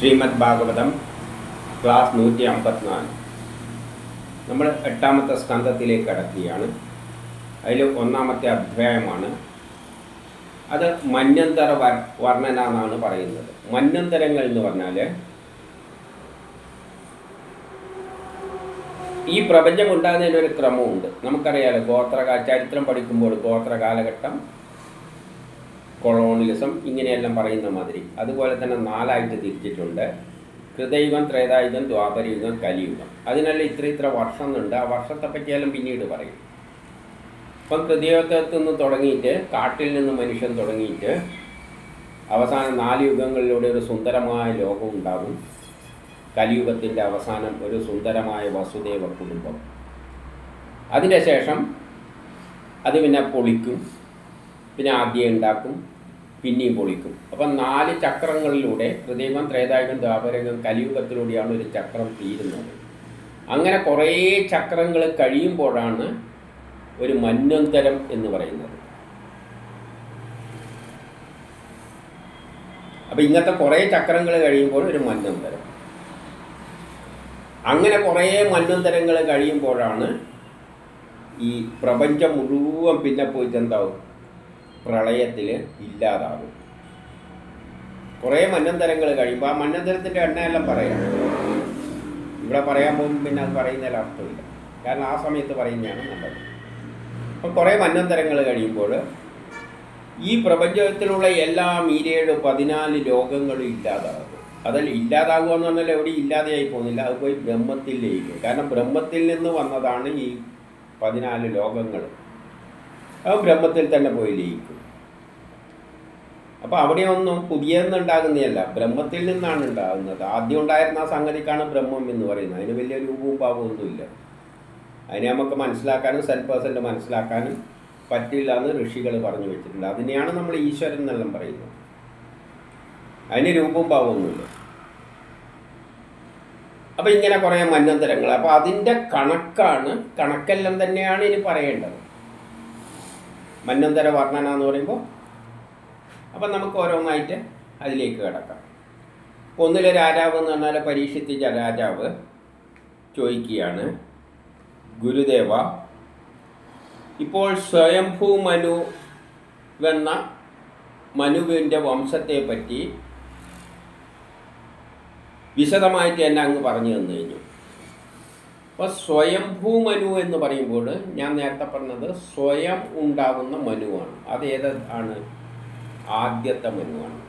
Shrimad Bhagavatam class 154. നമ്മൾ 8ാമത്തെ സ്കന്ധത്തിലേക്ക് കടക്കുകയാണ്. അതിൽ 1ാമത്തെ അധ്യായമാണ്. അത് മന്വന്തര വർണ്ണന എന്നാണ് പറയുന്നത്. മന്വന്തരങ്ങൾ എന്ന് പറഞ്ഞാൽ ഈ പ്രപഞ്ചം ഉണ്ടാകുന്നതിനൊരു ക്രമമുണ്ട്. നമുക്കറിയാലോ, ചരിത്രം പഠിക്കുമ്പോൾ ഗോത്ര കാലഘട്ടം, കൊളോണിയലിസം, ഇങ്ങനെയെല്ലാം പറയുന്ന മാതിരി. അതുപോലെ തന്നെ 4ആയിട്ട് തിരിച്ചിട്ടുണ്ട്: കൃതയുഗം, ത്രേതായുഗം, ദ്വാപരയുഗം, കലിയുഗം. അതിനെല്ലാം ഇത്ര വർഷം ഉണ്ട്. ആ വർഷത്തെ പറ്റിയെല്ലാം പിന്നീട് പറയും. ഇപ്പം കൃതയുഗത്തിൽ നിന്ന് തുടങ്ങിയിട്ട്, കാട്ടിൽ നിന്ന് മനുഷ്യൻ തുടങ്ങിയിട്ട് അവസാനം 4 യുഗങ്ങളിലൂടെ ഒരു സുന്ദരമായ ലോകം ഉണ്ടാകും. കലിയുഗത്തിൻ്റെ അവസാനം ഒരു സുന്ദരമായ വസുദേവ കുടുംബം. അതിൻ്റെ ശേഷം അത് പിന്നെ പൊളിക്കും, പിന്നെ ആദ്യം ഉണ്ടാക്കും, പിന്നെയും പൊളിക്കും. അപ്പം 4 ചക്രങ്ങളിലൂടെ, കൃതയുഗം, ത്രേതായുഗം, ദ്വാപരയുഗം, കലിയുഗത്തിലൂടെയാണ് ഒരു ചക്രം തീരുന്നത്. അങ്ങനെ കുറേ ചക്രങ്ങൾ കഴിയുമ്പോഴാണ് ഒരു മന്വന്തരം എന്ന് പറയുന്നത്. അപ്പം ഇങ്ങനത്തെ കുറേ ചക്രങ്ങൾ കഴിയുമ്പോൾ ഒരു മന്വന്തരം. അങ്ങനെ കുറേ മന്വന്തരങ്ങൾ കഴിയുമ്പോഴാണ് ഈ പ്രപഞ്ചം മുഴുവൻ പിന്നെ പോയിട്ട് എന്താവും? പ്രളയത്തിൽ ഇല്ലാതാകും. കുറേ മന്വന്തരങ്ങൾ കഴിയുമ്പോൾ ആ മന്വന്തരത്തിൻ്റെ എണ്ണയെല്ലാം പറയാം. ഇവിടെ പറയാൻ പോകുമ്പോൾ പിന്നെ അത് പറയുന്നതിൽ അർത്ഥമില്ല, കാരണം ആ സമയത്ത് പറയുന്നതാണ് നല്ലത്. അപ്പം കുറേ മന്വന്തരങ്ങൾ കഴിയുമ്പോൾ ഈ പ്രപഞ്ചത്തിലുള്ള എല്ലാ 14 ലോകങ്ങളും ഇല്ലാതാകും. അതിൽ ഇല്ലാതാകുക എന്ന് പറഞ്ഞാൽ എവിടെ ഇല്ലാതെയായി പോകുന്നില്ല, അത് പോയി ബ്രഹ്മത്തിൽ ലയിക്കും. കാരണം ബ്രഹ്മത്തിൽ നിന്ന് വന്നതാണ് ഈ 14 ലോകങ്ങൾ. അത് ബ്രഹ്മത്തിൽ തന്നെ പോയി ലയിക്കും. അപ്പോൾ അവിടെയൊന്നും പുതിയതൊന്നും ഉണ്ടാകുന്നതല്ല, ബ്രഹ്മത്തിൽ നിന്നാണ് ഉണ്ടാകുന്നത്. ആദ്യം ഉണ്ടായിരുന്ന ആ സംഗതിക്കാണ് ബ്രഹ്മം എന്ന് പറയുന്നത്. അതിന് വലിയ രൂപവും ഭാവമൊന്നുമില്ല. അതിനെ നമുക്ക് മനസ്സിലാക്കാനും 100% മനസ്സിലാക്കാനും പറ്റില്ല എന്ന് ഋഷികൾ പറഞ്ഞു വെച്ചിട്ടുണ്ട്. അതിനെയാണ് നമ്മൾ ഈശ്വരൻ എന്നെല്ലാം പറയുന്നത്. അതിന് രൂപവും ഭാവമൊന്നുമില്ല. അപ്പം ഇങ്ങനെ കുറേ മന്വന്തരങ്ങൾ. അപ്പോൾ അതിൻ്റെ കണക്കെല്ലാം തന്നെയാണ് ഇനി പറയേണ്ടത്. മന്വന്തര വർണ്ണന എന്ന് പറയുമ്പോൾ അപ്പം നമുക്ക് ഓരോന്നായിട്ട് അതിലേക്ക് കിടക്കാം. ഒന്നിലെ രാജാവ് എന്ന് പറഞ്ഞാൽ പരീക്ഷിച്ച രാജാവ് ചോദിക്കുകയാണ്: ഗുരുദേവ, ഇപ്പോൾ സ്വയംഭൂ മനുവെന്ന മനുവിൻ്റെ വംശത്തെപ്പറ്റി വിശദമായിട്ട് എന്നെ അങ്ങ് പറഞ്ഞു തന്നു കഴിഞ്ഞു. അപ്പോൾ സ്വയംഭൂ മനു എന്ന് പറയുമ്പോൾ ഞാൻ നേരത്തെ പറഞ്ഞത് സ്വയം ഉണ്ടാകുന്ന മനുവാണ്. അത് ഏതാണ്? ആദ്യത്തെ മനുവാണ്.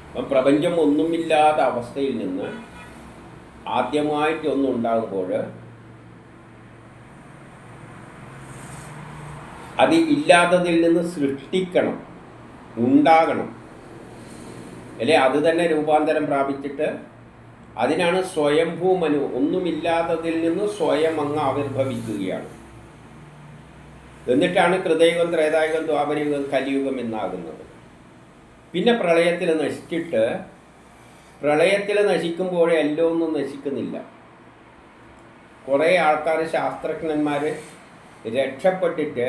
അപ്പം പ്രപഞ്ചം ഒന്നുമില്ലാത്ത അവസ്ഥയിൽ നിന്ന് ആദ്യമായിട്ട് ഒന്നുണ്ടാകുമ്പോൾ അത് ഇല്ലാത്തതിൽ നിന്ന് സൃഷ്ടിക്കണം, ഉണ്ടാകണം, അല്ലേ? അത് തന്നെ രൂപാന്തരം പ്രാപിച്ചിട്ട് അതിനാണ് സ്വയംഭൂ മനു. ഒന്നുമില്ലാത്തതിൽ നിന്ന് സ്വയം അങ്ങ് ആവിർഭവിക്കുകയാണ്. എന്നിട്ടാണ് കൃതയുഗം, ത്രേതായുഗം, ദ്വാപരയുഗം, കലിയുഗം എന്നാകുന്നത്. പിന്നെ പ്രളയത്തിൽ നശിച്ചിട്ട്, പ്രളയത്തിൽ നശിക്കുമ്പോഴേ എല്ലാം ഒന്നും നശിക്കുന്നില്ല. കുറേ ആൾക്കാർ, ശാസ്ത്രജ്ഞന്മാർ രക്ഷപ്പെട്ടിട്ട്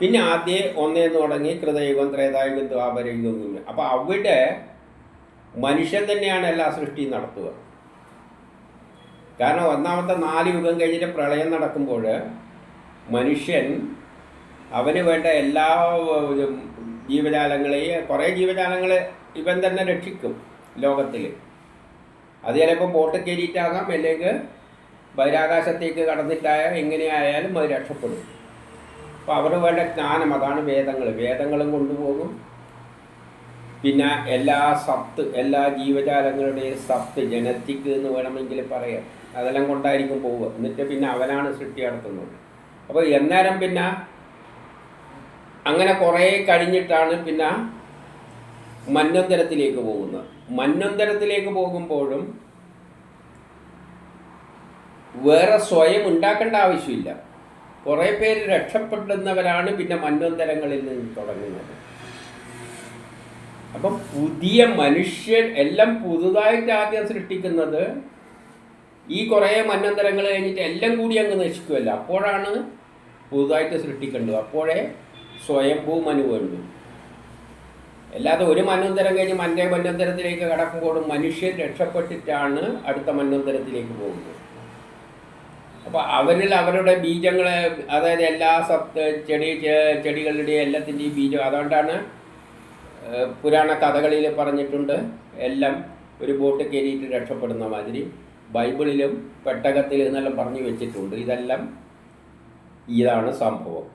പിന്നെ ആദ്യം ഒന്നേന്ന് തുടങ്ങി കൃതയുഗം, ത്രേതായുഗം, ദ്വാപരയുഗം. അപ്പോൾ അവിടെ മനുഷ്യൻ തന്നെയാണ് എല്ലാ സൃഷ്ടിയും നടത്തുക. കാരണം 1ാമത്തെ 4 യുഗം കഴിഞ്ഞിട്ട് പ്രളയം നടക്കുമ്പോൾ മനുഷ്യൻ അവന് വേണ്ട എല്ലാ ജീവജാലങ്ങളെയും, കുറേ ജീവജാലങ്ങൾ ഇവൻ തന്നെ രക്ഷിക്കും ലോകത്തിൽ. അത് ചിലപ്പോൾ ബോട്ട് കയറിയിട്ടാകാം, അല്ലെങ്കിൽ ബഹിരാകാശത്തേക്ക് കടന്നിട്ടായാൽ എങ്ങനെയായാലും അത് രക്ഷപ്പെടും. അപ്പോൾ അവർക്ക് വേണ്ട ജ്ഞാനം, അതാണ് വേദങ്ങൾ. വേദങ്ങളും കൊണ്ടുപോകും. പിന്നെ എല്ലാ ജീവജാലങ്ങളുടെയും സത്ത്, ജനറ്റിക് എന്ന് വേണമെങ്കിൽ പറയാം, അതെല്ലാം കൊണ്ടായിരിക്കും പോവുക. എന്നിട്ട് പിന്നെ അവനാണ് സൃഷ്ടി നടത്തുന്നത്. അപ്പോൾ എന്നേരം പിന്നെ അങ്ങനെ കുറേ കഴിഞ്ഞിട്ടാണ് പിന്നെ മന്വന്തരത്തിലേക്ക് പോകുന്നത്. മന്വന്തരത്തിലേക്ക് പോകുമ്പോഴും വേറെ സ്വയം ഉണ്ടാക്കേണ്ട ആവശ്യമില്ല. കുറേ പേര് രക്ഷപ്പെടുന്നവരാണ് പിന്നെ മന്വന്തരങ്ങളിൽ നിന്ന് തുടങ്ങുന്നത്. അപ്പം പുതിയ മനുഷ്യൻ എല്ലാം പുതുതായിട്ട് ആദ്യം സൃഷ്ടിക്കുന്നത് ഈ കുറേ മന്വന്തരങ്ങൾ കഴിഞ്ഞിട്ട് എല്ലാം കൂടി അങ്ങ് നശിക്കുമല്ലോ. അപ്പോഴാണ് പുതുതായിട്ട് സൃഷ്ടിക്കേണ്ടത്. അപ്പോഴേ സ്വയംഭൂ മനു വേണ്ടു. അല്ലാതെ ഒരു മന്വന്തരം കഴിഞ്ഞ് മറ്റേ മന്വന്തരത്തിലേക്ക് കടക്കുമ്പോഴും മനുഷ്യൻ രക്ഷപ്പെട്ടിട്ടാണ് അടുത്ത മന്വന്തരത്തിലേക്ക് പോകുന്നത്. അപ്പോൾ അവരിൽ അവരുടെ ബീജങ്ങളെ, അതായത് എല്ലാ ചെടികളുടെയും എല്ലാത്തിൻ്റെയും ബീജം, അതുകൊണ്ടാണ് പുരാണ കഥകളിൽ പറഞ്ഞിട്ടുണ്ട് എല്ലാം ഒരു ബോട്ട് കയറിയിട്ട് രക്ഷപ്പെടുന്ന മാതിരി. ബൈബിളിലും പെട്ടകത്തിൽ എന്നെല്ലാം പറഞ്ഞു വെച്ചിട്ടുണ്ട്. ഇതാണ് സംഭവം.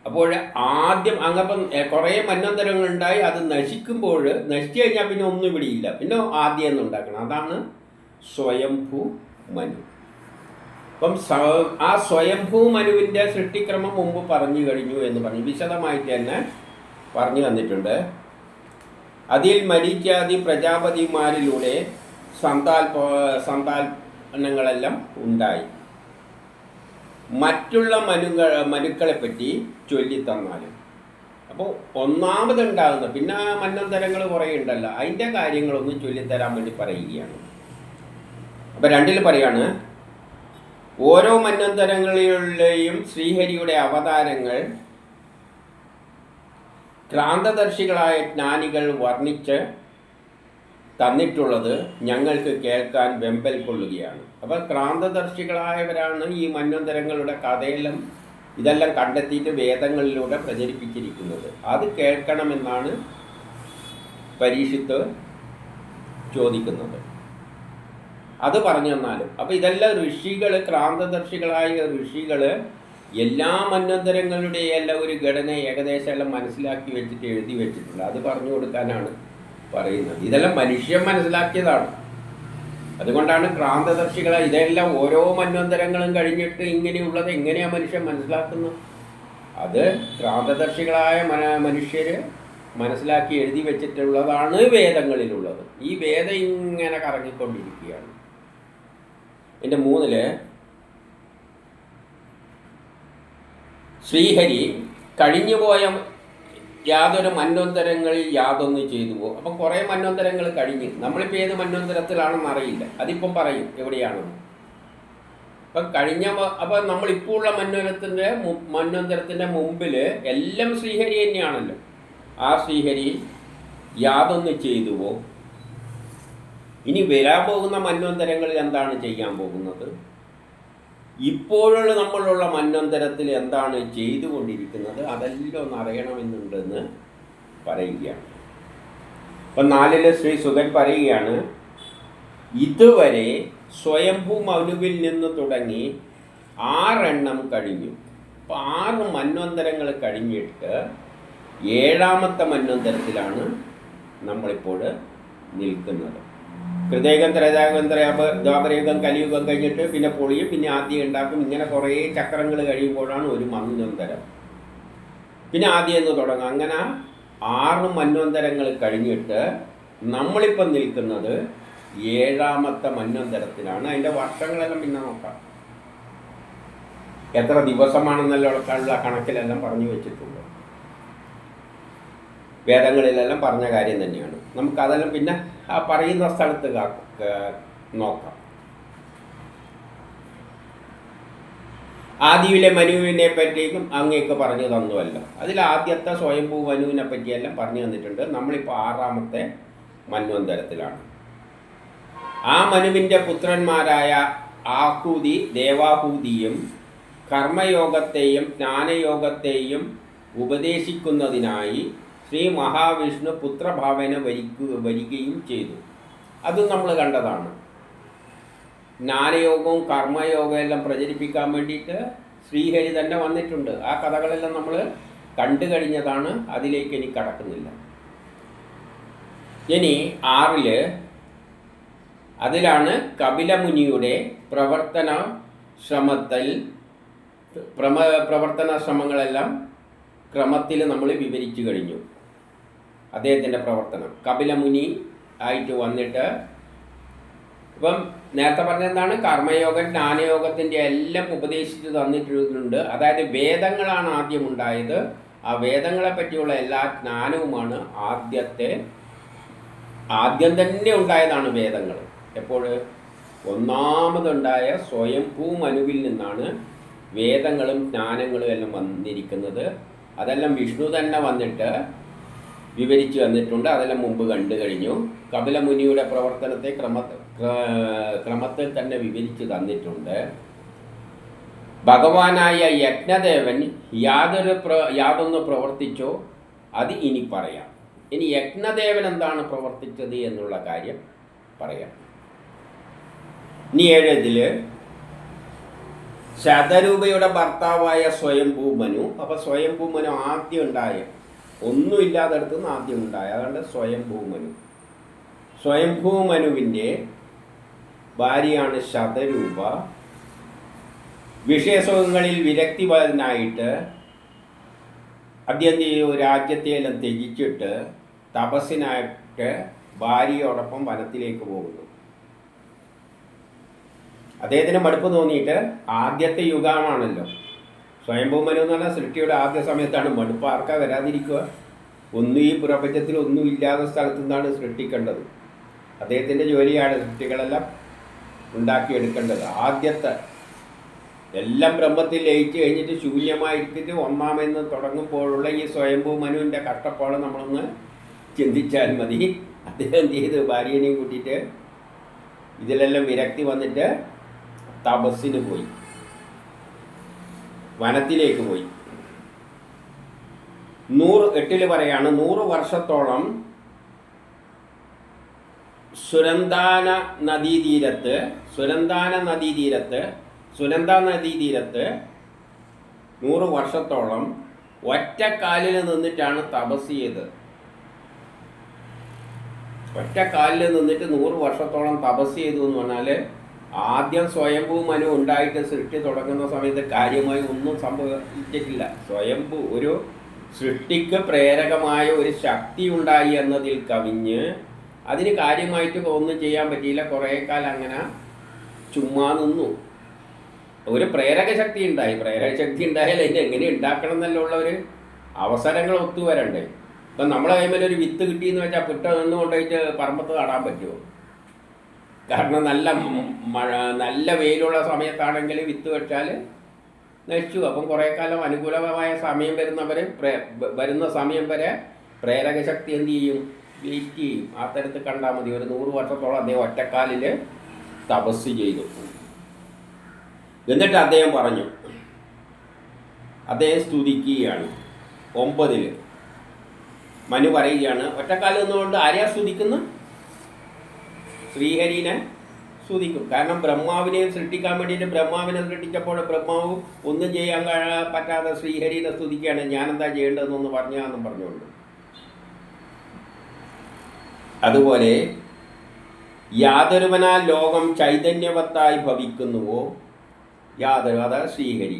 അപ്പോൾ ആദ്യം അങ്ങപ്പം കുറേ മന്വന്തരങ്ങളുണ്ടായി, അത് നശിച്ചു കഴിഞ്ഞാൽ പിന്നെ ഒന്നും ഇവിടെ ഇല്ല, പിന്നെ ആദ്യം എന്നുണ്ടാക്കണം. അതാണ് സ്വയംഭൂ മനു. അപ്പം ആ സ്വയംഭൂ മനുവിൻ്റെ സൃഷ്ടിക്രമം മുമ്പ് പറഞ്ഞു കഴിഞ്ഞു എന്ന് പറഞ്ഞു, വിശദമായിട്ട് തന്നെ പറഞ്ഞു തന്നിട്ടുണ്ട്. അതിൽ മരീചാദി പ്രജാപതിമാരിലൂടെ സന്താൽപ്പനങ്ങളെല്ലാം ഉണ്ടായി. മറ്റുള്ള മനുക്കളെ പറ്റി ചൊല്ലിത്തന്നാലും, അപ്പോൾ ഒന്നാമതുണ്ടാകുന്ന പിന്നെ മന്വന്തരങ്ങൾ കുറേ ഉണ്ടല്ലോ, അതിൻ്റെ കാര്യങ്ങളൊന്നും ചൊല്ലിത്തരാൻ വേണ്ടി പറയുകയാണ്. അപ്പം 2 പറയാണ്, ഓരോ മന്വന്തരങ്ങളിലെയും ശ്രീഹരിയുടെ അവതാരങ്ങൾ ക്രാന്തദർശികളായ ജ്ഞാനികൾ വർണ്ണിച്ച് തന്നിട്ടുള്ളത് ഞങ്ങൾക്ക് കേൾക്കാൻ വെമ്പൽ കൊള്ളുകയാണ്. അപ്പോൾ ക്രാന്തദർശികളായവരാണ് ഈ മന്വന്തരങ്ങളുടെ കഥയെല്ലാം ഇതെല്ലാം കണ്ടെത്തിയിട്ട് വേദങ്ങളിലൂടെ പ്രചരിപ്പിച്ചിരിക്കുന്നത്. അത് കേൾക്കണമെന്നാണ് പരീക്ഷിത്ത് ചോദിക്കുന്നത്. അത് പറഞ്ഞു തന്നാലും. അപ്പോൾ ഇതെല്ലാം ഋഷികൾ, ക്രാന്തദർശികളായ ഋഷികൾ എല്ലാ മന്വന്തരങ്ങളുടെ എല്ലാം ഒരു ഘടന ഏകദേശം എല്ലാം മനസ്സിലാക്കി വെച്ചിട്ട് എഴുതി വെച്ചിട്ടുണ്ട്. അത് പറഞ്ഞു കൊടുക്കാനാണ് പറയുന്നത്. ഇതെല്ലാം മനുഷ്യൻ മനസ്സിലാക്കിയതാണ്. അതുകൊണ്ടാണ് ക്രാന്തദർശികളെ ഇതെല്ലാം ഓരോ മന്വന്തരങ്ങളും കഴിഞ്ഞിട്ട് ഇങ്ങനെയുള്ളത് എങ്ങനെയാണ് മനുഷ്യൻ മനസ്സിലാക്കുന്നത്? അത് ക്രാന്തദർശികളായ മനുഷ്യർ മനസ്സിലാക്കി എഴുതി വെച്ചിട്ടുള്ളതാണ് വേദങ്ങളിലുള്ളത്. ഈ വേദം ഇങ്ങനെ കറങ്ങിക്കൊണ്ടിരിക്കുകയാണ്. എൻ്റെ 3 ശ്രീഹരി കഴിഞ്ഞുപോയ യാതൊരു മന്വന്തരങ്ങളിൽ യാതൊന്ന് ചെയ്തു പോകും. അപ്പം കുറേ മന്വന്തരങ്ങൾ കഴിഞ്ഞ്, നമ്മളിപ്പോൾ ഏത് മന്വന്തരത്തിലാണെന്ന് അറിയില്ല, അതിപ്പം പറയും എവിടെയാണെന്ന്. അപ്പം അപ്പം നമ്മളിപ്പോൾ ഉള്ള മന്വന്തരത്തിൻ്റെ മുമ്പിൽ എല്ലാം ശ്രീഹരി തന്നെയാണല്ലോ. ആ ശ്രീഹരി യാതൊന്ന് ചെയ്തു പോകും. ഇനി വരാൻ പോകുന്ന മന്വന്തരങ്ങളിൽ എന്താണ് ചെയ്യാൻ പോകുന്നത്? ഇപ്പോഴുള്ള നമ്മളുള്ള മന്വന്തരത്തിൽ എന്താണ് ചെയ്തുകൊണ്ടിരിക്കുന്നത്? അതെല്ലാം ഒന്ന് അറിയണമെന്നുണ്ടെന്ന് പറയുകയാണ്. അപ്പം 4 ശ്രീ സുഗൻ പറയുകയാണ്, ഇതുവരെ സ്വയംഭൂ മനുവിൽ നിന്ന് തുടങ്ങി 6 എണ്ണം കഴിഞ്ഞു. അപ്പോൾ 6 മന്വന്തരങ്ങൾ കഴിഞ്ഞിട്ട് 7ാമത്തെ മന്വന്തരത്തിലാണ് നമ്മളിപ്പോൾ നിൽക്കുന്നത്. ഹൃദയകം, ത്രേതായുഗം, ദ്വാപരയുഗം, കലിയുഗം കഴിഞ്ഞിട്ട് പിന്നെ പൊളിയും, പിന്നെ ആദ്യം ഉണ്ടാക്കും. ഇങ്ങനെ കുറേ ചക്രങ്ങൾ കഴിയുമ്പോഴാണ് ഒരു മന്വന്തരം. പിന്നെ ആദ്യം എന്ന് തുടങ്ങും. അങ്ങനെ 6 മന്വന്തരങ്ങൾ കഴിഞ്ഞിട്ട് നമ്മളിപ്പം നിൽക്കുന്നത് 7ാമത്തെ മന്വന്തരത്തിലാണ്. അതിൻ്റെ വർഷങ്ങളെല്ലാം പിന്നെ നോക്കാം, എത്ര ദിവസമാണെന്നുള്ള കണക്കിലെല്ലാം പറഞ്ഞു വെച്ചിട്ടുണ്ട്. വേദങ്ങളിലെല്ലാം പറഞ്ഞ കാര്യം തന്നെയാണ്. നമുക്കതെല്ലാം പിന്നെ ആ പറയുന്ന സ്ഥലത്ത് നോക്കാം. ആദിയിലെ മനുവിനെ പറ്റിയും അങ്ങേക്ക് പറഞ്ഞു തന്നുവല്ലോ. അതിൽ ആദ്യത്തെ സ്വയംഭൂ മനുവിനെ പറ്റിയെല്ലാം പറഞ്ഞു തന്നിട്ടുണ്ട്. നമ്മളിപ്പോൾ 6ാമത്തെ മന്വന്തരത്തിലാണ്. ആ മനുവിൻ്റെ പുത്രന്മാരായ ആഹൂതി, ദേവാഹൂതിയും കർമ്മയോഗത്തെയും ജ്ഞാനയോഗത്തെയും ഉപദേശിക്കുന്നതിനായി ശ്രീ മഹാവിഷ്ണു പുത്രഭാവന വരികയും ചെയ്തു. അതും നമ്മൾ കണ്ടതാണ്. ജ്ഞാനയോഗവും കർമ്മയോഗവും എല്ലാം പ്രചരിപ്പിക്കാൻ വേണ്ടിയിട്ട് ശ്രീഹരി തന്നെ വന്നിട്ടുണ്ട്. ആ കഥകളെല്ലാം നമ്മൾ കണ്ടു കഴിഞ്ഞതാണ്. അതിലേക്ക് ഇനി കടക്കുന്നില്ല. ഇനി 6 അതിലാണ് കപിലമുനിയുടെ പ്രവർത്തന ശ്രമങ്ങളെല്ലാം ക്രമത്തിൽ നമ്മൾ വിവരിച്ചു കഴിഞ്ഞു. അദ്ദേഹത്തിൻ്റെ പ്രവർത്തനം കപിലമുനി ആയിട്ട് വന്നിട്ട് ഇപ്പം നേരത്തെ പറഞ്ഞെന്താണ്, കർമ്മയോഗം ജ്ഞാനയോഗത്തിൻ്റെ എല്ലാം ഉപദേശിച്ച് തന്നിട്ടുണ്ട്. അതായത് വേദങ്ങളാണ് ആദ്യം ഉണ്ടായത്. ആ വേദങ്ങളെ പറ്റിയുള്ള എല്ലാ ജ്ഞാനവുമാണ് ആദ്യം തന്നെ ഉണ്ടായതാണ് വേദങ്ങൾ. എപ്പോൾ? ഒന്നാമതുണ്ടായ സ്വയംഭൂ മനുവിൽ നിന്നാണ് വേദങ്ങളും ജ്ഞാനങ്ങളും എല്ലാം വന്നിരിക്കുന്നത്. അതെല്ലാം വിഷ്ണു തന്നെ വന്നിട്ട് വിവരിച്ചു തന്നിട്ടുണ്ട്. അതെല്ലാം മുമ്പ് കണ്ടു കഴിഞ്ഞു. കപില മുനിയുടെ പ്രവർത്തനത്തെ ക്രമത്തിൽ തന്നെ വിവരിച്ചു തന്നിട്ടുണ്ട്. ഭഗവാനായ യജ്ഞദേവൻ യാതൊന്ന് പ്രവർത്തിച്ചോ അത് ഇനി പറയാം. ഇനി യജ്ഞദേവൻ എന്താണ് പ്രവർത്തിച്ചത് എന്നുള്ള കാര്യം പറയാം. ഇനി 7 ശതരൂപയുടെ ഭർത്താവായ സ്വയംഭൂമനു. അപ്പോൾ സ്വയംഭൂമനു ആദ്യം ഉണ്ടായ, ഒന്നുമില്ലാത്തടത്തു നിന്ന് ആദ്യം ഉണ്ടായ, അതുകൊണ്ട് സ്വയംഭൂമനു. സ്വയംഭൂമനുവിൻ്റെ ഭാര്യയാണ് ശതരൂപ. വിഷയസുഖങ്ങളിൽ വിരക്തിപരനായിട്ട് അദ്ദേഹം രാജ്യത്തെയെല്ലാം ത്യജിച്ചിട്ട് തപസ്സിനായിട്ട് ഭാര്യയോടൊപ്പം വനത്തിലേക്ക് പോകുന്നു. അദ്ദേഹത്തിന് മടുപ്പ് തോന്നിയിട്ട്, ആദ്യത്തെ യുഗമാണല്ലോ സ്വയംഭൂമനു എന്ന് പറഞ്ഞാൽ സൃഷ്ടിയുടെ ആദ്യ സമയത്താണ്. മടുപ്പ് ആർക്കാ വരാതിരിക്കുക? ഈ പ്രപഞ്ചത്തിൽ ഒന്നും ഇല്ലാത്ത സ്ഥലത്തു നിന്നാണ് സൃഷ്ടിക്കേണ്ടത്. അദ്ദേഹത്തിൻ്റെ ജോലിയാണ് സൃഷ്ടികളെല്ലാം ഉണ്ടാക്കിയെടുക്കേണ്ടത്. ആദ്യത്തെ എല്ലാം ബ്രഹ്മത്തിൽ ലയിച്ച് കഴിഞ്ഞിട്ട് ശൂന്യമായിരിക്കിട്ട് ഒന്നാമെന്ന് തുടങ്ങുമ്പോഴുള്ള ഈ സ്വയംഭൂമനുവിൻ്റെ കഷ്ടപ്പാട് നമ്മളൊന്ന് ചിന്തിച്ചാൽ മതി. അദ്ദേഹം എന്ത് ചെയ്ത് ഭാര്യനെയും കൂട്ടിയിട്ട് ഇതിലെല്ലാം വിരക്തി വന്നിട്ട് തപസ്സിന് പോയി, വനത്തിലേക്ക് പോയി. 108 പറയാണ്, 100 വർഷത്തോളം സുനന്ദ നദീതീരത്ത് സുനന്ദ നദീതീരത്ത് 100 വർഷത്തോളം ഒറ്റക്കാലിൽ നിന്നിട്ടാണ് തപസ് ചെയ്തത്. ഒറ്റക്കാലിൽ നിന്നിട്ട് 100 വർഷത്തോളം തപസ് ചെയ്തു എന്ന് പറഞ്ഞാൽ, ആദ്യം സ്വയംഭൂ മനു ഉണ്ടായിട്ട് സൃഷ്ടി തുടങ്ങുന്ന സമയത്ത് കാര്യമായി ഒന്നും സംഭവിച്ചിട്ടില്ല. സ്വയംഭൂ ഒരു സൃഷ്ടിക്ക് പ്രേരകമായ ഒരു ശക്തി ഉണ്ടായി എന്നതിൽ കവിഞ്ഞ് അതിന് കാര്യമായിട്ട് ഒന്നും ചെയ്യാൻ പറ്റിയില്ല. കുറേ കാലം അങ്ങനെ ചുമ്മാ നിന്നു. ഒരു പ്രേരക ശക്തി ഉണ്ടായി. പ്രേരക ശക്തി ഉണ്ടായാൽ അതിന് എങ്ങനെ ഉണ്ടാക്കണം എന്നല്ല ഉള്ള ഒരു അവസരങ്ങൾ ഒത്തുവരണ്ടേ. ഇപ്പം നമ്മളെ കൈമേൽ ഒരു വിത്ത് കിട്ടിയെന്ന് വെച്ചാൽ പിട്ട നിന്ന് കൊണ്ടുപോയിട്ട് പറമ്പത്ത് നടാൻ പറ്റുമോ? കാരണം നല്ല വെയിലുള്ള സമയത്താണെങ്കിൽ വിത്ത് വെച്ചാൽ നശിച്ചു. അപ്പം കുറേ കാലം അനുകൂലമായ സമയം വരുന്ന സമയം വരെ പ്രേരക ശക്തി എന്ത് ചെയ്യും? വെയിറ്റ് ചെയ്യും. ആ തരത്തിൽ കണ്ടാൽ മതി. ഒരു 100 വർഷത്തോളം അദ്ദേഹം ഒറ്റക്കാലിൽ തപസ് ചെയ്തു. എന്നിട്ട് അദ്ദേഹം പറഞ്ഞു, അദ്ദേഹം സ്തുതിക്കുകയാണ്. 9 മനു പറയുകയാണ്, ഒറ്റക്കാലം നിന്നുകൊണ്ട് ആരെയാ സ്തുതിക്കുന്നു? ശ്രീഹരിനെ സ്തുതിക്കും. കാരണം ബ്രഹ്മാവിനെയും സൃഷ്ടിക്കാൻ വേണ്ടിയിട്ട് ബ്രഹ്മാവിനെ സൃഷ്ടിച്ചപ്പോൾ ബ്രഹ്മാവ് ഒന്നും ചെയ്യാൻ പറ്റാതെ ശ്രീഹരിനെ സ്തുതിക്കുകയാണ്. ഞാനെന്താ ചെയ്യേണ്ടതെന്നൊന്ന് പറഞ്ഞാന്നും പറഞ്ഞുകൊണ്ട്. അതുപോലെ യാതൊരുവനാൽ ലോകം ചൈതന്യവത്തായി ഭവിക്കുന്നുവോ, അതായത് ശ്രീഹരി,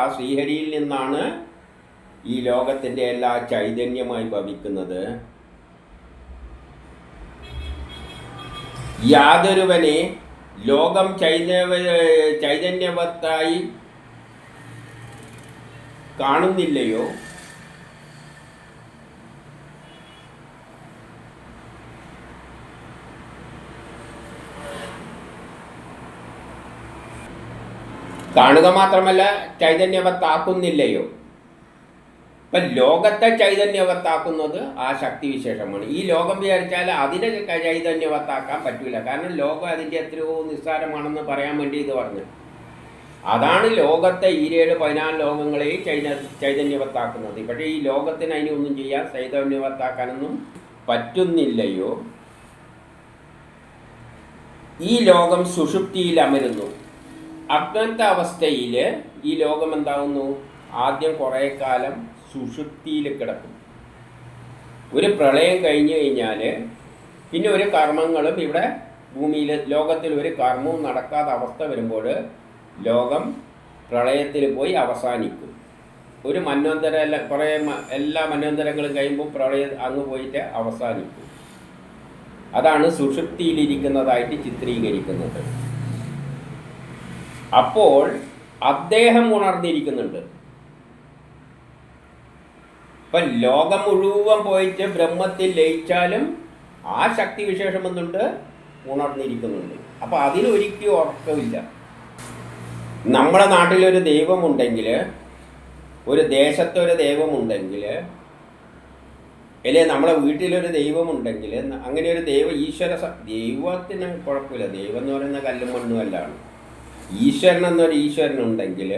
ആ ശ്രീഹരിയിൽ നിന്നാണ് ഈ ലോകത്തിൻ്റെ എല്ലാ ചൈതന്യമായി ഭവിക്കുന്നത്. യാതൊരുവനെ ലോകം ചൈതന്യവത്തായി കാണുന്നില്ലയോ, കാണുക മാത്രമല്ല ചൈതന്യവത്താക്കുന്നില്ലയോ. ഇപ്പം ലോകത്തെ ചൈതന്യവത്താക്കുന്നത് ആ ശക്തിവിശേഷമാണ്. ഈ ലോകം വിചാരിച്ചാൽ അതിനെ ചൈതന്യവത്താക്കാൻ പറ്റില്ല. കാരണം ലോകം അതിൻ്റെ എത്രയോ നിസ്സാരമാണെന്ന് പറയാൻ വേണ്ടി ഇത് പറഞ്ഞു. അതാണ് ലോകത്തെ 14 ലോകങ്ങളെയും ചൈതന്യവത്താക്കുന്നത്. പക്ഷേ ഈ ലോകത്തിന് അതിനൊന്നും ചെയ്യാൻ ചൈതന്യവത്താക്കാനൊന്നും പറ്റുന്നില്ലയോ. ഈ ലോകം സുഷുപ്തിയിൽ അമരുന്നു. അങ്ങനത്തെ അവസ്ഥയിൽ ഈ ലോകം എന്താകുന്നു? ആദ്യം കുറേ കാലം സുഷുപ്തിയിൽ കിടക്കും. ഒരു പ്രളയം കഴിഞ്ഞു കഴിഞ്ഞാൽ പിന്നെ ഒരു കർമ്മങ്ങളും ഇവിടെ ഭൂമിയിൽ ലോകത്തിൽ ഒരു കർമ്മവും നടക്കാത്ത അവസ്ഥ വരുമ്പോൾ ലോകം പ്രളയത്തിൽ പോയി അവസാനിക്കും. ഒരു മന്വന്തരം എല്ലാ മന്വന്തരങ്ങളും കഴിയുമ്പോൾ പ്രളയം അങ്ങ് പോയിട്ട് അവസാനിക്കും. അതാണ് സുഷുപ്തിയിലിരിക്കുന്നതായിട്ട് ചിത്രീകരിക്കുന്നത്. അപ്പോൾ അദ്ദേഹം ഉണർന്നിരിക്കുന്നുണ്ട്. ഇപ്പം ലോകം മുഴുവൻ പോയിട്ട് ബ്രഹ്മത്തിൽ ലയിച്ചാലും ആ ശക്തി വിശേഷം എന്തുണ്ട്? ഉണർന്നിരിക്കുന്നുണ്ട്. അപ്പം അതിനൊരിക്കലും ഉറക്കമില്ല. നമ്മുടെ നാട്ടിലൊരു ദൈവമുണ്ടെങ്കിൽ ഒരു ദേശത്തൊരു ദൈവമുണ്ടെങ്കിൽ, അല്ലേ നമ്മളെ വീട്ടിലൊരു ദൈവമുണ്ടെങ്കിൽ, അങ്ങനെ ഒരു ദൈവത്തിന് കുഴപ്പമില്ല. ദൈവം എന്ന് പറയുന്ന കല്ലും മണ്ണും അല്ലാണ്. ഈശ്വരൻ എന്നൊരു ഈശ്വരനുണ്ടെങ്കിൽ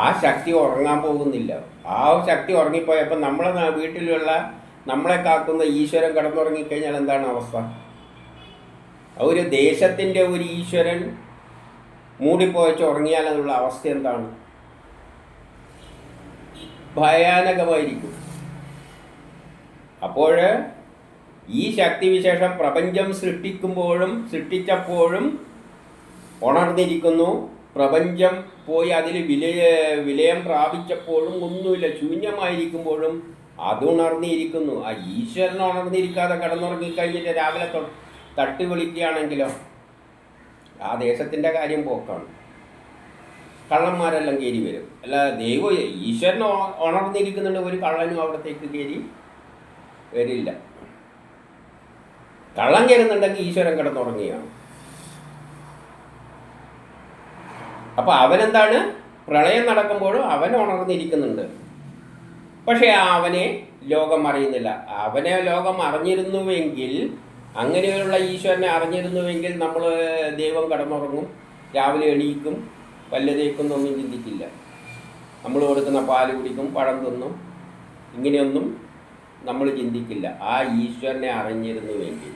ആ ശക്തി ഉറങ്ങാൻ പോകുന്നില്ല. ആ ശക്തി ഉറങ്ങിപ്പോയപ്പോൾ നമ്മളെ വീട്ടിലുള്ള നമ്മളെ കാക്കുന്ന ഈശ്വരൻ കിടന്നുറങ്ങിക്കഴിഞ്ഞാൽ എന്താണ് അവസ്ഥ? ഒരു ദേശത്തിൻ്റെ ഒരു ഈശ്വരൻ മൂടിപ്പോയച്ച് ഉറങ്ങിയാൽ അതിനുള്ള അവസ്ഥ എന്താണ്? ഭയാനകമായിരിക്കും. അപ്പോൾ ഈ ശക്തിവിശേഷം പ്രപഞ്ചം സൃഷ്ടിച്ചപ്പോഴും ഉണർന്നിരിക്കുന്നു. പ്രപഞ്ചം പോയി അതിൽ വിലയം പ്രാപിച്ചപ്പോഴും ഒന്നുമില്ല, ശൂന്യമായിരിക്കുമ്പോഴും അത് ഉണർന്നിരിക്കുന്നു. ആ ഈശ്വരൻ ഉണർന്നിരിക്കാതെ കിടന്നുറങ്ങിക്കഴിഞ്ഞിട്ട് രാവിലെ തട്ടി വിളിക്കുകയാണെങ്കിലോ ആ ദേശത്തിൻ്റെ കാര്യം പോക്കാണ്. കള്ളന്മാരെല്ലാം കയറി വരും. അല്ല, ഈശ്വരൻ ഉണർന്നിരിക്കുന്നുണ്ട്, ഒരു കള്ളനും അവിടത്തേക്ക് കയറി വരില്ല. കള്ളം കയറുന്നുണ്ടെങ്കിൽ ഈശ്വരൻ കിടന്നുറങ്ങുകയാണ്. അപ്പം അവനെന്താണ്? പ്രളയം നടക്കുമ്പോഴും അവൻ ഉണർന്നിരിക്കുന്നുണ്ട്. പക്ഷേ അവനെ ലോകം അറിയുന്നില്ല. അവനെ ലോകം അറിഞ്ഞിരുന്നുവെങ്കിൽ, അങ്ങനെയുള്ള ഈശ്വരനെ അറിഞ്ഞിരുന്നുവെങ്കിൽ നമ്മൾ ദൈവം കിടന്നുറങ്ങും, രാവിലെ എണീക്കും, പല്ല് തേക്കുന്നൊന്നും ചിന്തിക്കില്ല. നമ്മൾ കൊടുക്കുന്ന പാല് കുടിക്കും, പഴം തിന്നും, ഇങ്ങനെയൊന്നും നമ്മൾ ചിന്തിക്കില്ല. ആ ഈശ്വരനെ അറിഞ്ഞിരുന്നുവെങ്കിൽ.